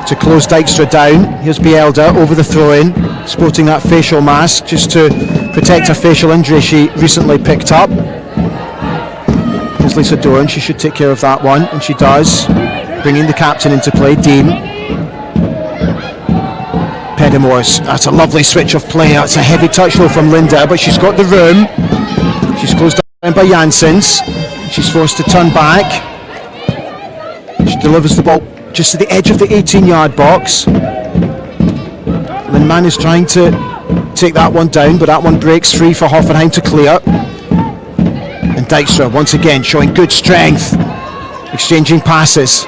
to close Dijkstra down. Here's Bielda over the throw in, sporting that facial mask just to protect a facial injury she recently picked up. Here's Lisa Doran, she should take care of that one, and she does, bringing the captain into play, Dean. Pedimors, that's a lovely switch of play. That's a heavy touch though from Linda, but she's got the room. She's closed down by Janssens. She's forced to turn back. She delivers the ball just to the edge of the 18-yard box. Lindman is trying to take that one down, but that one breaks free for Hoffenheim to clear. And Dijkstra once again showing good strength, exchanging passes.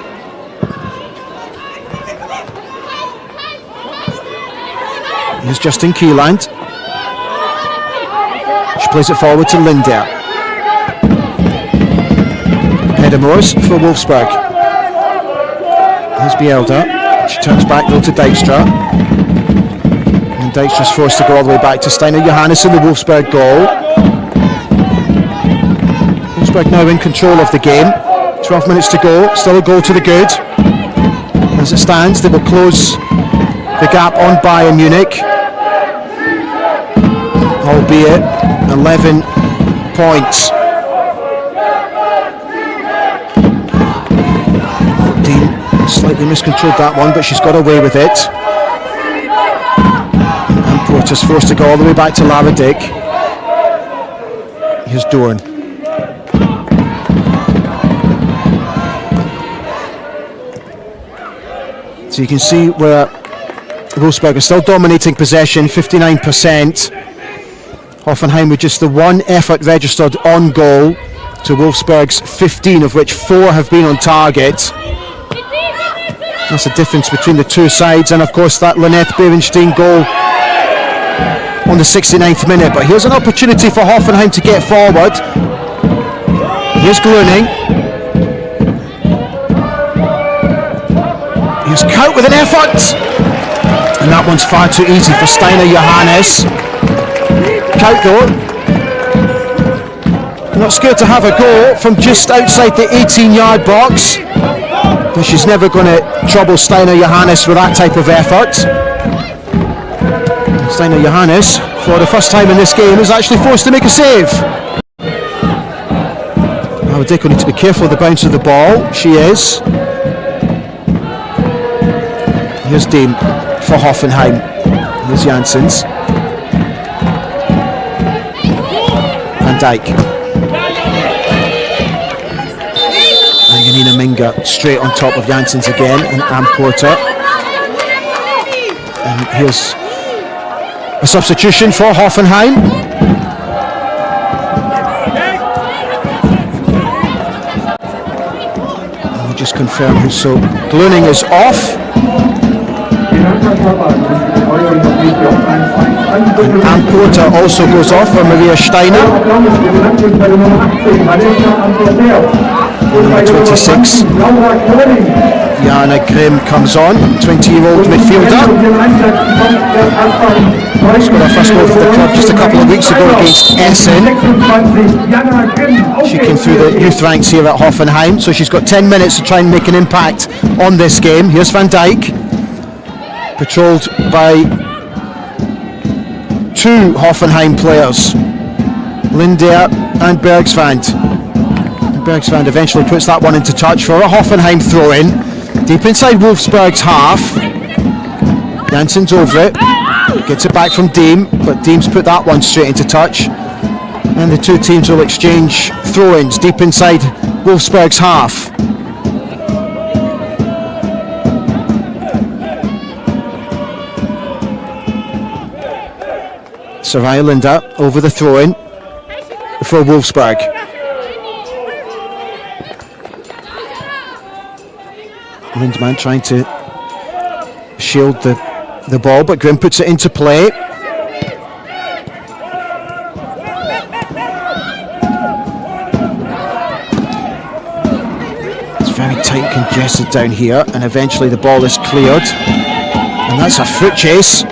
Here's Justine Kieland. She plays it forward to Linder. Pedimors for Wolfsburg. Here's Bielda. She turns back though to Dijkstra. And Dijkstra's forced to go all the way back to Steiner Johannes in the Wolfsburg goal. Wolfsburg now in control of the game. 12 minutes to go, still a goal to the good. As it stands, they will close the gap on Bayern Munich, albeit 11 points. Dean slightly miscontrolled that one, but she's got away with it. And Porter's forced to go all the way back to Lara Dick. Here's Dorn. So you can see where Wolfsburg are still dominating possession, 59%. Hoffenheim with just the one effort registered on goal to Wolfsburg's 15, of which 4 have been on target. That's the difference between the two sides, and of course that Lynette Berenstein goal on the 69th minute. But here's an opportunity for Hoffenheim to get forward. Here's Gruning. Here's Kaut with an effort, and that one's far too easy for Steiner Johannes. Kaut though, not scared to have a go from just outside the 18-yard box, but she's never going to trouble Steiner Johannes with that type of effort. Steiner Johannes, for the first time in this game, is actually forced to make a save. Now Dick will need to be careful of the bounce of the ball. She is. Here's Deem for Hoffenheim. Here's Janssens. Van Dijk. And Janina Minga straight on top of Janssens again, and Ann Porter. And here's a substitution for Hoffenheim. And we'll just confirm who. So Gluning is off. And Ann Porter also goes off for Maria Steiner. Number 26, Jana Grimm comes on, 20-year-old midfielder. Scored her first goal for the club just a couple of weeks ago against Essen. She came through the youth ranks here at Hoffenheim, so she's got 10 minutes to try and make an impact on this game. Here's Van Dijk, patrolled by 2 Hoffenheim players, Lindeer and Bergsvand. Bergsvand eventually puts that one into touch for a Hoffenheim throw-in. Deep inside Wolfsburg's half. Janssens over it. Gets it back from Deem, but Deem's put that one straight into touch. And the two teams will exchange throw-ins deep inside Wolfsburg's half. Soraya Linda over the throw-in for Wolfsburg. Lindman trying to shield the ball, but Grimm puts it into play. It's very tight, congested down here, and eventually the ball is cleared. And that's a foot chase.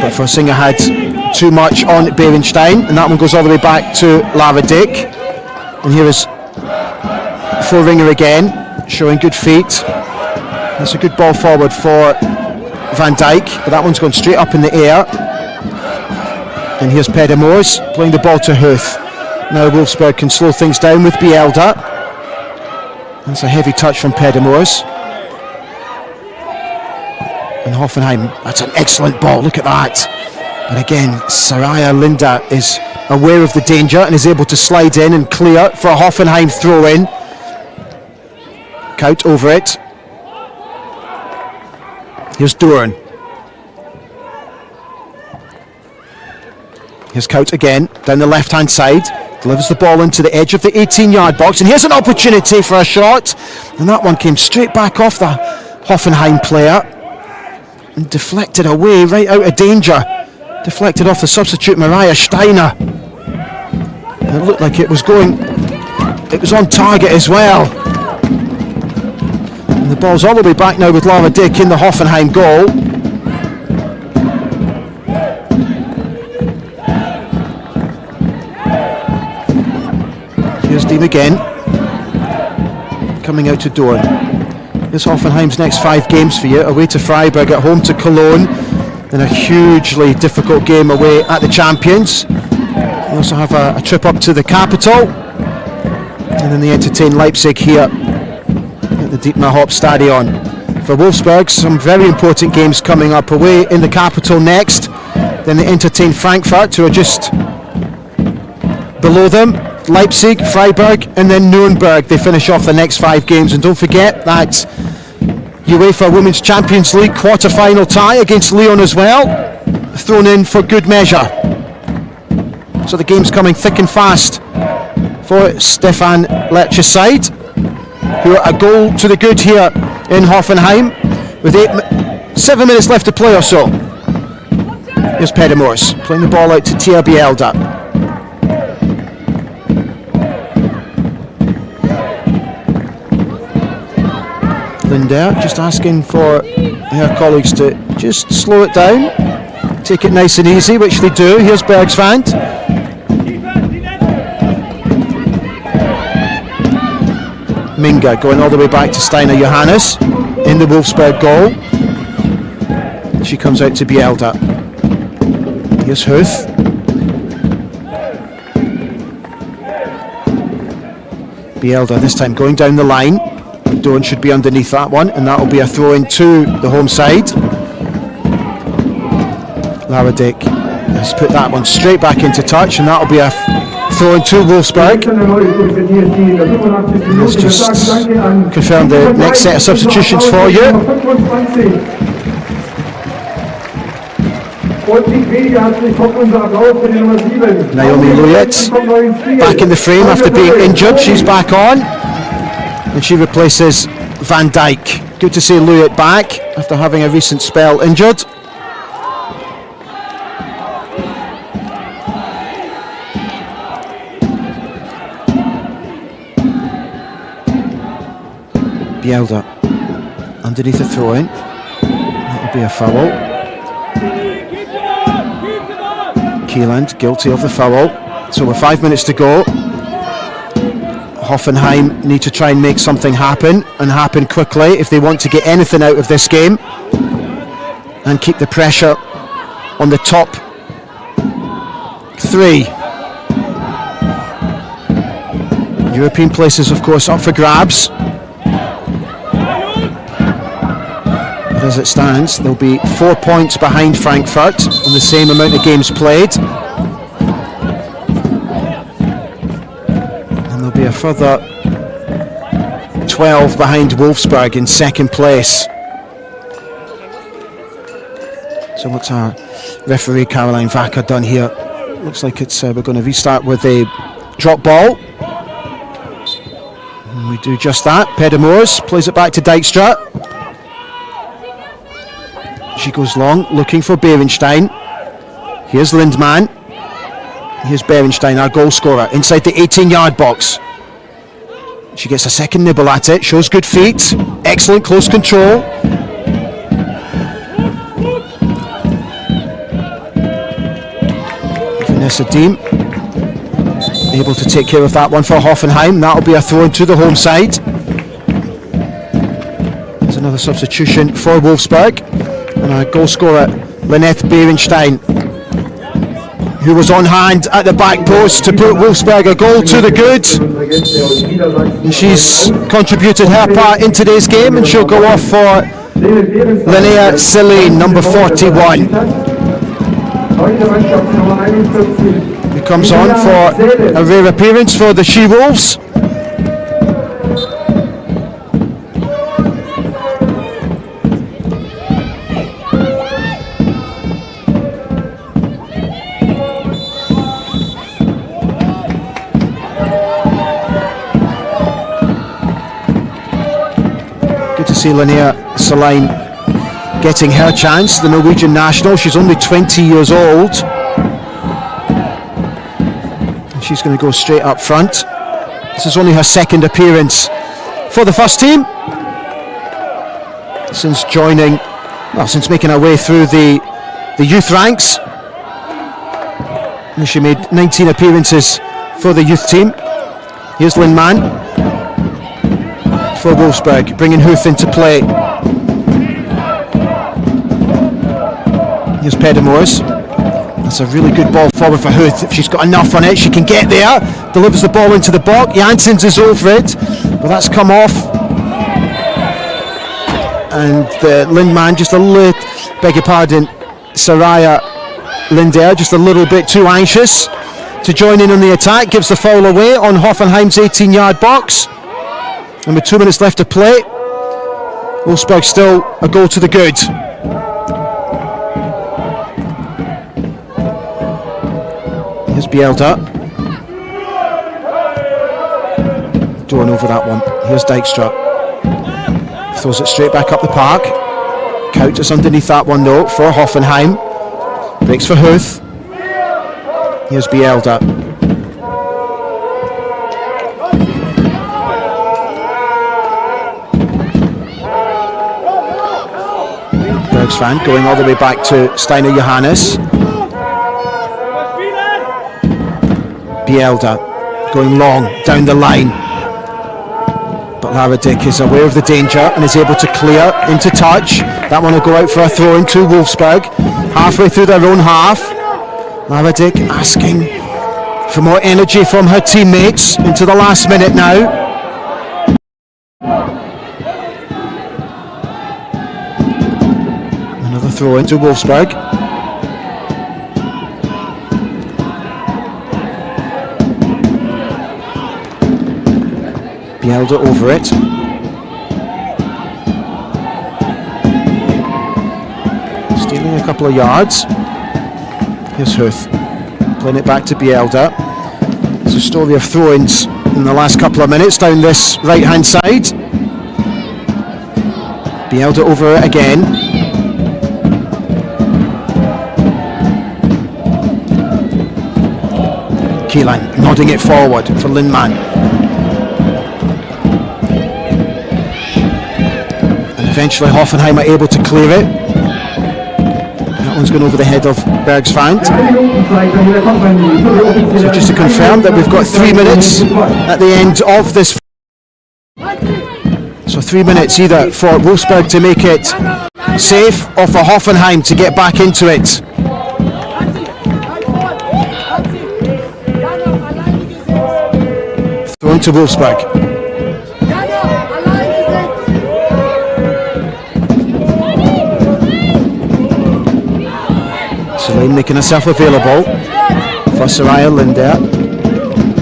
But Forsinger had too much on Berenstein, and that one goes all the way back to Lara Dick. And here is Forringer again, showing good feet. That's a good ball forward for Van Dijk, but that one's gone straight up in the air. And here's Pedemoors playing the ball to Huth. Now Wolfsburg can slow things down with Bielda. That's a heavy touch from Pedemoors. And Hoffenheim, that's an excellent ball, look at that. But again, Soraya Linda is aware of the danger and is able to slide in and clear for a Hoffenheim throw-in. Kaut over it. Here's Dorn. Here's Kaut again, down the left-hand side. Delivers the ball into the edge of the 18-yard box. And here's an opportunity for a shot. And that one came straight back off the Hoffenheim player. And deflected away, right out of danger. Deflected off the substitute Maria Steiner. And it looked like it was on target as well. And the ball's all the way back now with Lara Dick in the Hoffenheim goal. Here's Deem again. Coming out to Dorn. This Hoffenheim's next 5 games for you. Away to Freiburg, at home to Cologne. Then a hugely difficult game away at the champions. We also have a trip up to the capital. And then they entertain Leipzig here at the Dietmar Hopp Stadion. For Wolfsburg, some very important games coming up away in the capital next. Then they entertain Frankfurt, who are just below them. Leipzig, Freiburg, and then Nuremberg. They finish off the next 5 games. And don't forget that UEFA Women's Champions League quarter-final tie against Lyon as well, thrown in for good measure. So the game's coming thick and fast for Stefan Lerch's side, who are a goal to the good here in Hoffenheim with 7 minutes left to play or so. Here's Pedamors playing the ball out to Tia Bielda. Linder just asking for her colleagues to just slow it down, take it nice and easy, which they do. Here's Bergsvand. Minga going all the way back to Steiner Johannes in the Wolfsburg goal. She comes out to Bielda. Here's Huth. Bielda this time going down the line. Doan should be underneath that one, and that'll be a throw in to the home side. Laradik has put that one straight back into touch, and that'll be a throw in to Wolfsburg. Let's just confirm the next set of substitutions for you. Naomi Luyet back in the frame after being injured. She's back on, and she replaces Van Dijk. Good to see Luyet back after having a recent spell injured. Bielda underneath the throw-in. That'll be a foul. Keeland guilty of the foul. So with 5 minutes to go, Hoffenheim need to try and make something happen, and happen quickly, if they want to get anything out of this game and keep the pressure on the top three. European places, of course, up for grabs. But as it stands, they'll be 4 points behind Frankfurt on the same amount of games played. There'll be a further 12 behind Wolfsburg in second place. So what's our referee Caroline Vacker done here? Looks like it's we're going to restart with a drop ball. And we do just that. Pedamors plays it back to Dijkstra. She goes long, looking for Berenstein. Here's Lindman. Here's Berenstein, our goal scorer, inside the 18-yard box. She gets a second nibble at it, shows good feet, excellent close control. Vanessa Deem able to take care of that one for Hoffenheim. That'll be a throw into the home side. There's another substitution for Wolfsburg. And our goal scorer, Lynette Berenstein, who was on hand at the back post to put Wolfsburg a goal to the good. And she's contributed her part in today's game, and she'll go off for Linnea Celine, number 41. Who comes on for a rare appearance for the She-Wolves. See Linnea Celine getting her chance, the Norwegian national. She's only 20 years old. And she's going to go straight up front. This is only her second appearance for the first team since since making her way through the youth ranks. And she made 19 appearances for the youth team. Here's Lindman for Wolfsburg, bringing Huth into play. Here's Pedamors. That's a really good ball forward for Huth. If she's got enough on it, she can get there. Delivers the ball into the box. Janssens is over it, but that's come off. And Lindman just a little, beg your pardon, Saraya Linder just a little bit too anxious to join in on the attack. Gives the foul away on Hoffenheim's 18-yard box. And with 2 minutes left to play, Wolfsburg still a goal to the good. Here's Bielda. Going over that one. Here's Dijkstra. Throws it straight back up the park. Counters underneath that one though for Hoffenheim. Breaks for Huth. Here's Bielda. Bergsvand going all the way back to Steiner Johannes. Bielda going long down the line. But Laradik is aware of the danger and is able to clear into touch. That one will go out for a throw into Wolfsburg. Halfway through their own half. Laradik asking for more energy from her teammates into the last minute now. Another throw into Wolfsburg. Bielda over it. Stealing a couple of yards. Here's Huth. Playing it back to Bielda. It's a story of throw-ins in the last couple of minutes down this right-hand side. Bielda over it again. Keelan nodding it forward for Lindman. And eventually Hoffenheim are able to clear it. That one's gone over the head of Bergsvand. So just to confirm that we've got 3 minutes at the end of this. So 3 minutes either for Wolfsburg to make it safe or for Hoffenheim to get back into it. Thrown to Wolfsburg. Celine making herself available for Soraya Linder.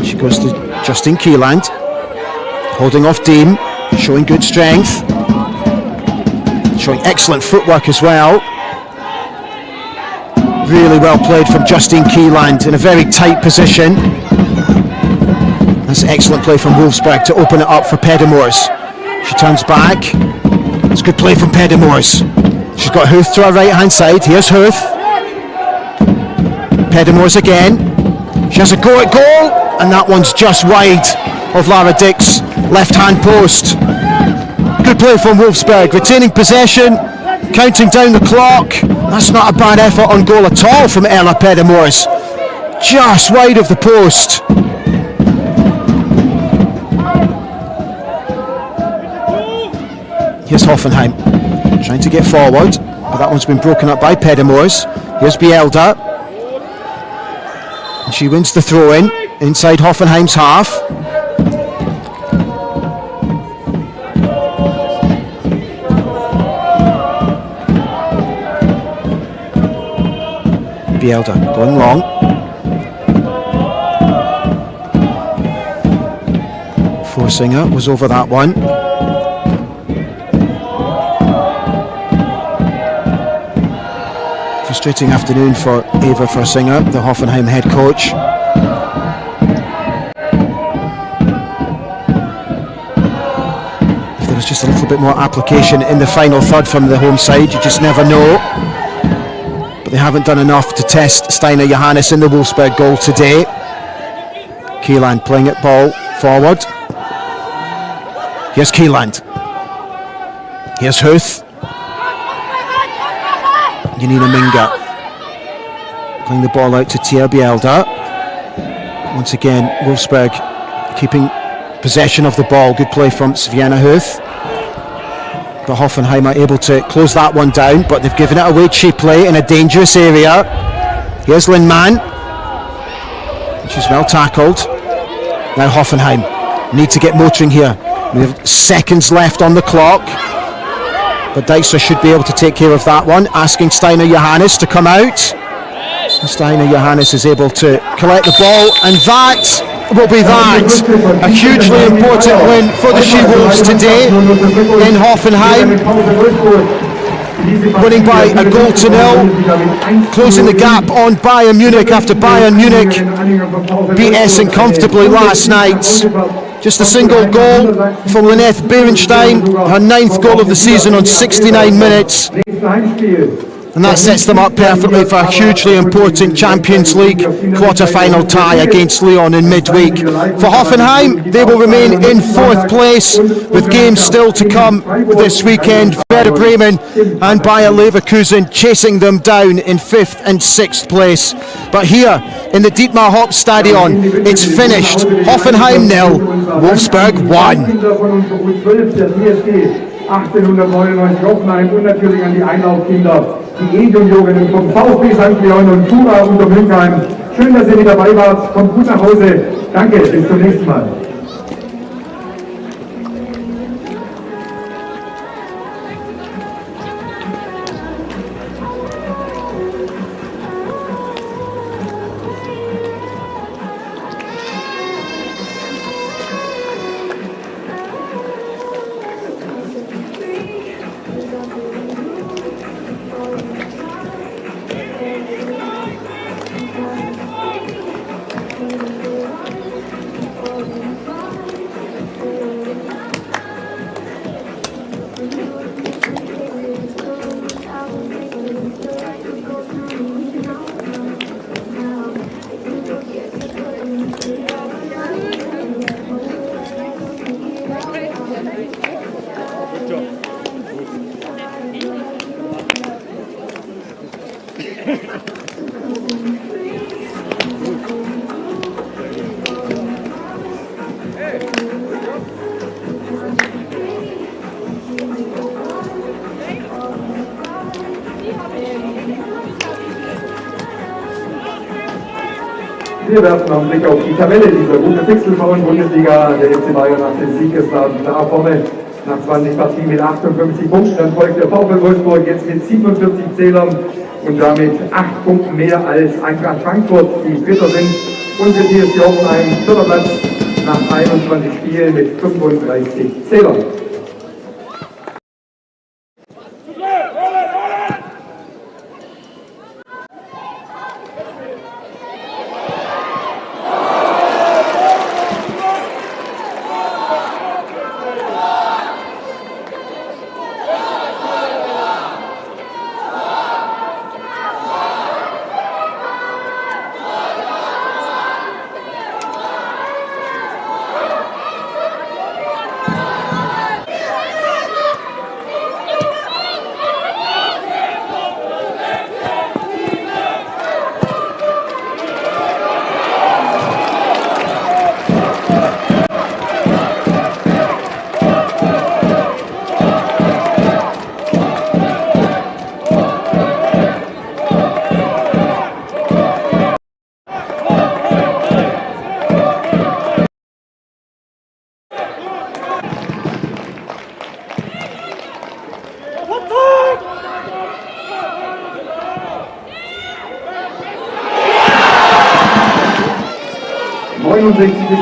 She goes to Justin Keeland, holding off Deem, showing good strength, showing excellent footwork as well. Really well played from Justine Keeland in a very tight position. That's excellent play from Wolfsburg to open it up for Pedemors. She turns back. It's good play from Pedemors. She's got Huth to her right hand side. Here's Huth. Pedemors again. She has a go at goal, and that one's just wide of Lara Dick's left hand post. Good play from Wolfsburg, retaining possession, counting down the clock. That's not a bad effort on goal at all from Ella Pedemors. Just wide of the post. Here's Hoffenheim, trying to get forward, but that one's been broken up by Pedemors. Here's Bielda. And she wins the throw-in inside Hoffenheim's half. Bielda going long. Forsinger was over that one. Frustrating afternoon for Eva Forsinger, the Hoffenheim head coach. If there was just a little bit more application in the final third from the home side, you just never know. But they haven't done enough to test Steiner Johannes in the Wolfsburg goal today. Keeland playing it ball forward. Here's Keeland. Here's Huth. Janina Minga playing the ball out to Tia Bielda. Once again, Wolfsburg keeping possession of the ball. Good play from Sviana Huth. But Hoffenheim are able to close that one down, but they've given it away cheaply in a dangerous area. Here's Lindman. She's well tackled. Now Hoffenheim need to get motoring here. We have seconds left on the clock. But Dijkstra should be able to take care of that one, asking Steiner Johannes to come out. And Steiner Johannes is able to collect the ball, and that will be that. A hugely important win for the She-Wolves today in Hoffenheim, winning by a goal to nil, closing the gap on Bayern Munich after Bayern Munich beat Essen comfortably last night. Just a single goal from Lynette Beerenstein, her 9th goal of the season on 69 minutes. And that sets them up perfectly for a hugely important Champions League quarter-final tie against Lyon in midweek. For Hoffenheim, they will remain in 4th place with games still to come this weekend. Werder Bremen and Bayer Leverkusen chasing them down in 5th and 6th place. But here in the Dietmar Hopp Stadion, it's finished. Hoffenheim 0, Wolfsburg 1. 1899 Hoffenheim und natürlich an die Einlaufkinder, die E-Juniorinnen vom VfB St. Leon und Tura unter Mülheim. Schön, dass ihr mit dabei wart. Kommt gut nach Hause. Danke, bis zum nächsten Mal. Wir werfen einen Blick auf die Tabelle dieser Google Pixel Frauen-Bundesliga. Der FC Bayern nach dem Sieg ist da vorne nach 20 Partien mit 58 Punkten. Dann folgt der VfL Wolfsburg jetzt mit 47 Zählern und damit 8 Punkten mehr als Eintracht Frankfurt, die Dritter sind. Und wir hier ist die Hoffenheim 4. Platz nach 21 Spielen mit 35 Zählern.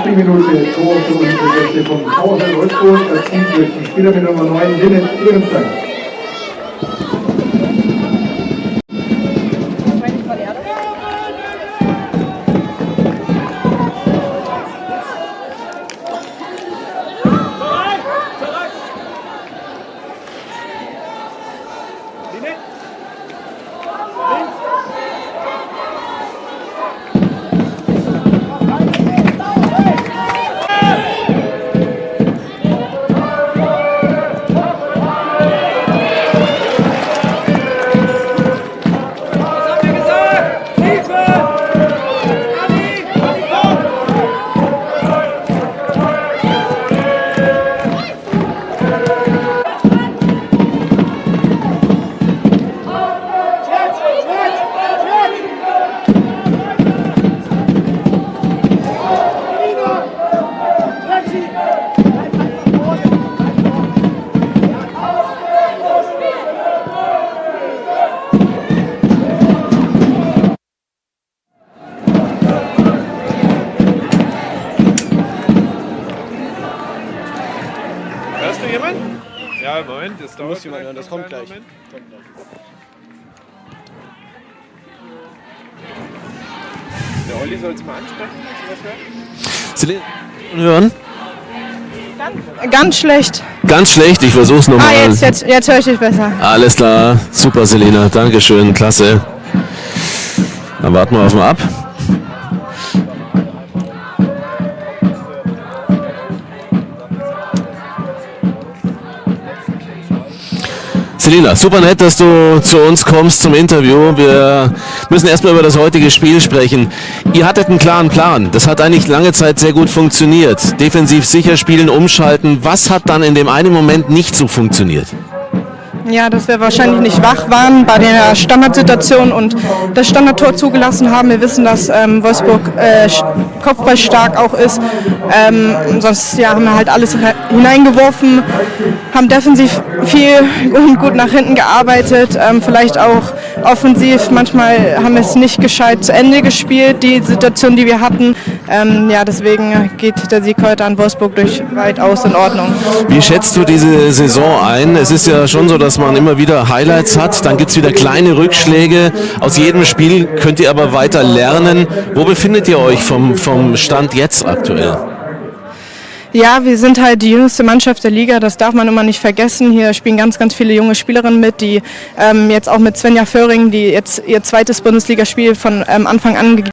Spielminute, Tor für unsere Gäste vom VfL Wolfsburg. Das Team durch die Spieler mit Nummer 9, Lynette Beerenstein. Hörst du jemanden? Ja, Moment, das dauert. Du musst jemanden hören, das kommt gleich. Moment. Der Olli soll es mal ansprechen, wenn Sie was Hören? hören? Ganz schlecht. Ganz schlecht, ich versuch's nochmal. Jetzt höre ich dich besser. Alles klar, super Selina, Dankeschön, klasse. Dann warten wir auf den Ab. Selina, super nett, dass du zu uns kommst zum Interview. Wir müssen erstmal über das heutige Spiel sprechen. Ihr hattet einen klaren Plan. Das hat eigentlich lange Zeit sehr gut funktioniert. Defensiv sicher spielen, umschalten. Was hat dann in dem einen Moment nicht so funktioniert? Ja, dass wir wahrscheinlich nicht wach waren bei der Standardsituation und das Standardtor zugelassen haben. Wir wissen, dass Wolfsburg kopfballstark auch ist. Sonst haben wir halt alles hineingeworfen, haben defensiv viel und gut nach hinten gearbeitet, vielleicht auch offensiv. Manchmal haben wir es nicht gescheit zu Ende gespielt, die Situation, die wir hatten. Deswegen geht der Sieg heute an Wolfsburg durch weitaus in Ordnung. Wie schätzt du diese Saison ein? Es ist ja schon so, dass man immer wieder Highlights hat, dann gibt es wieder kleine Rückschläge. Aus jedem Spiel könnt ihr aber weiter lernen. Wo befindet ihr euch vom Stand jetzt aktuell? Ja, wir sind halt die jüngste Mannschaft der Liga, das darf man immer nicht vergessen. Hier spielen ganz, ganz viele junge Spielerinnen mit, die jetzt auch mit Svenja Föhring, die jetzt ihr zweites Bundesligaspiel von Anfang an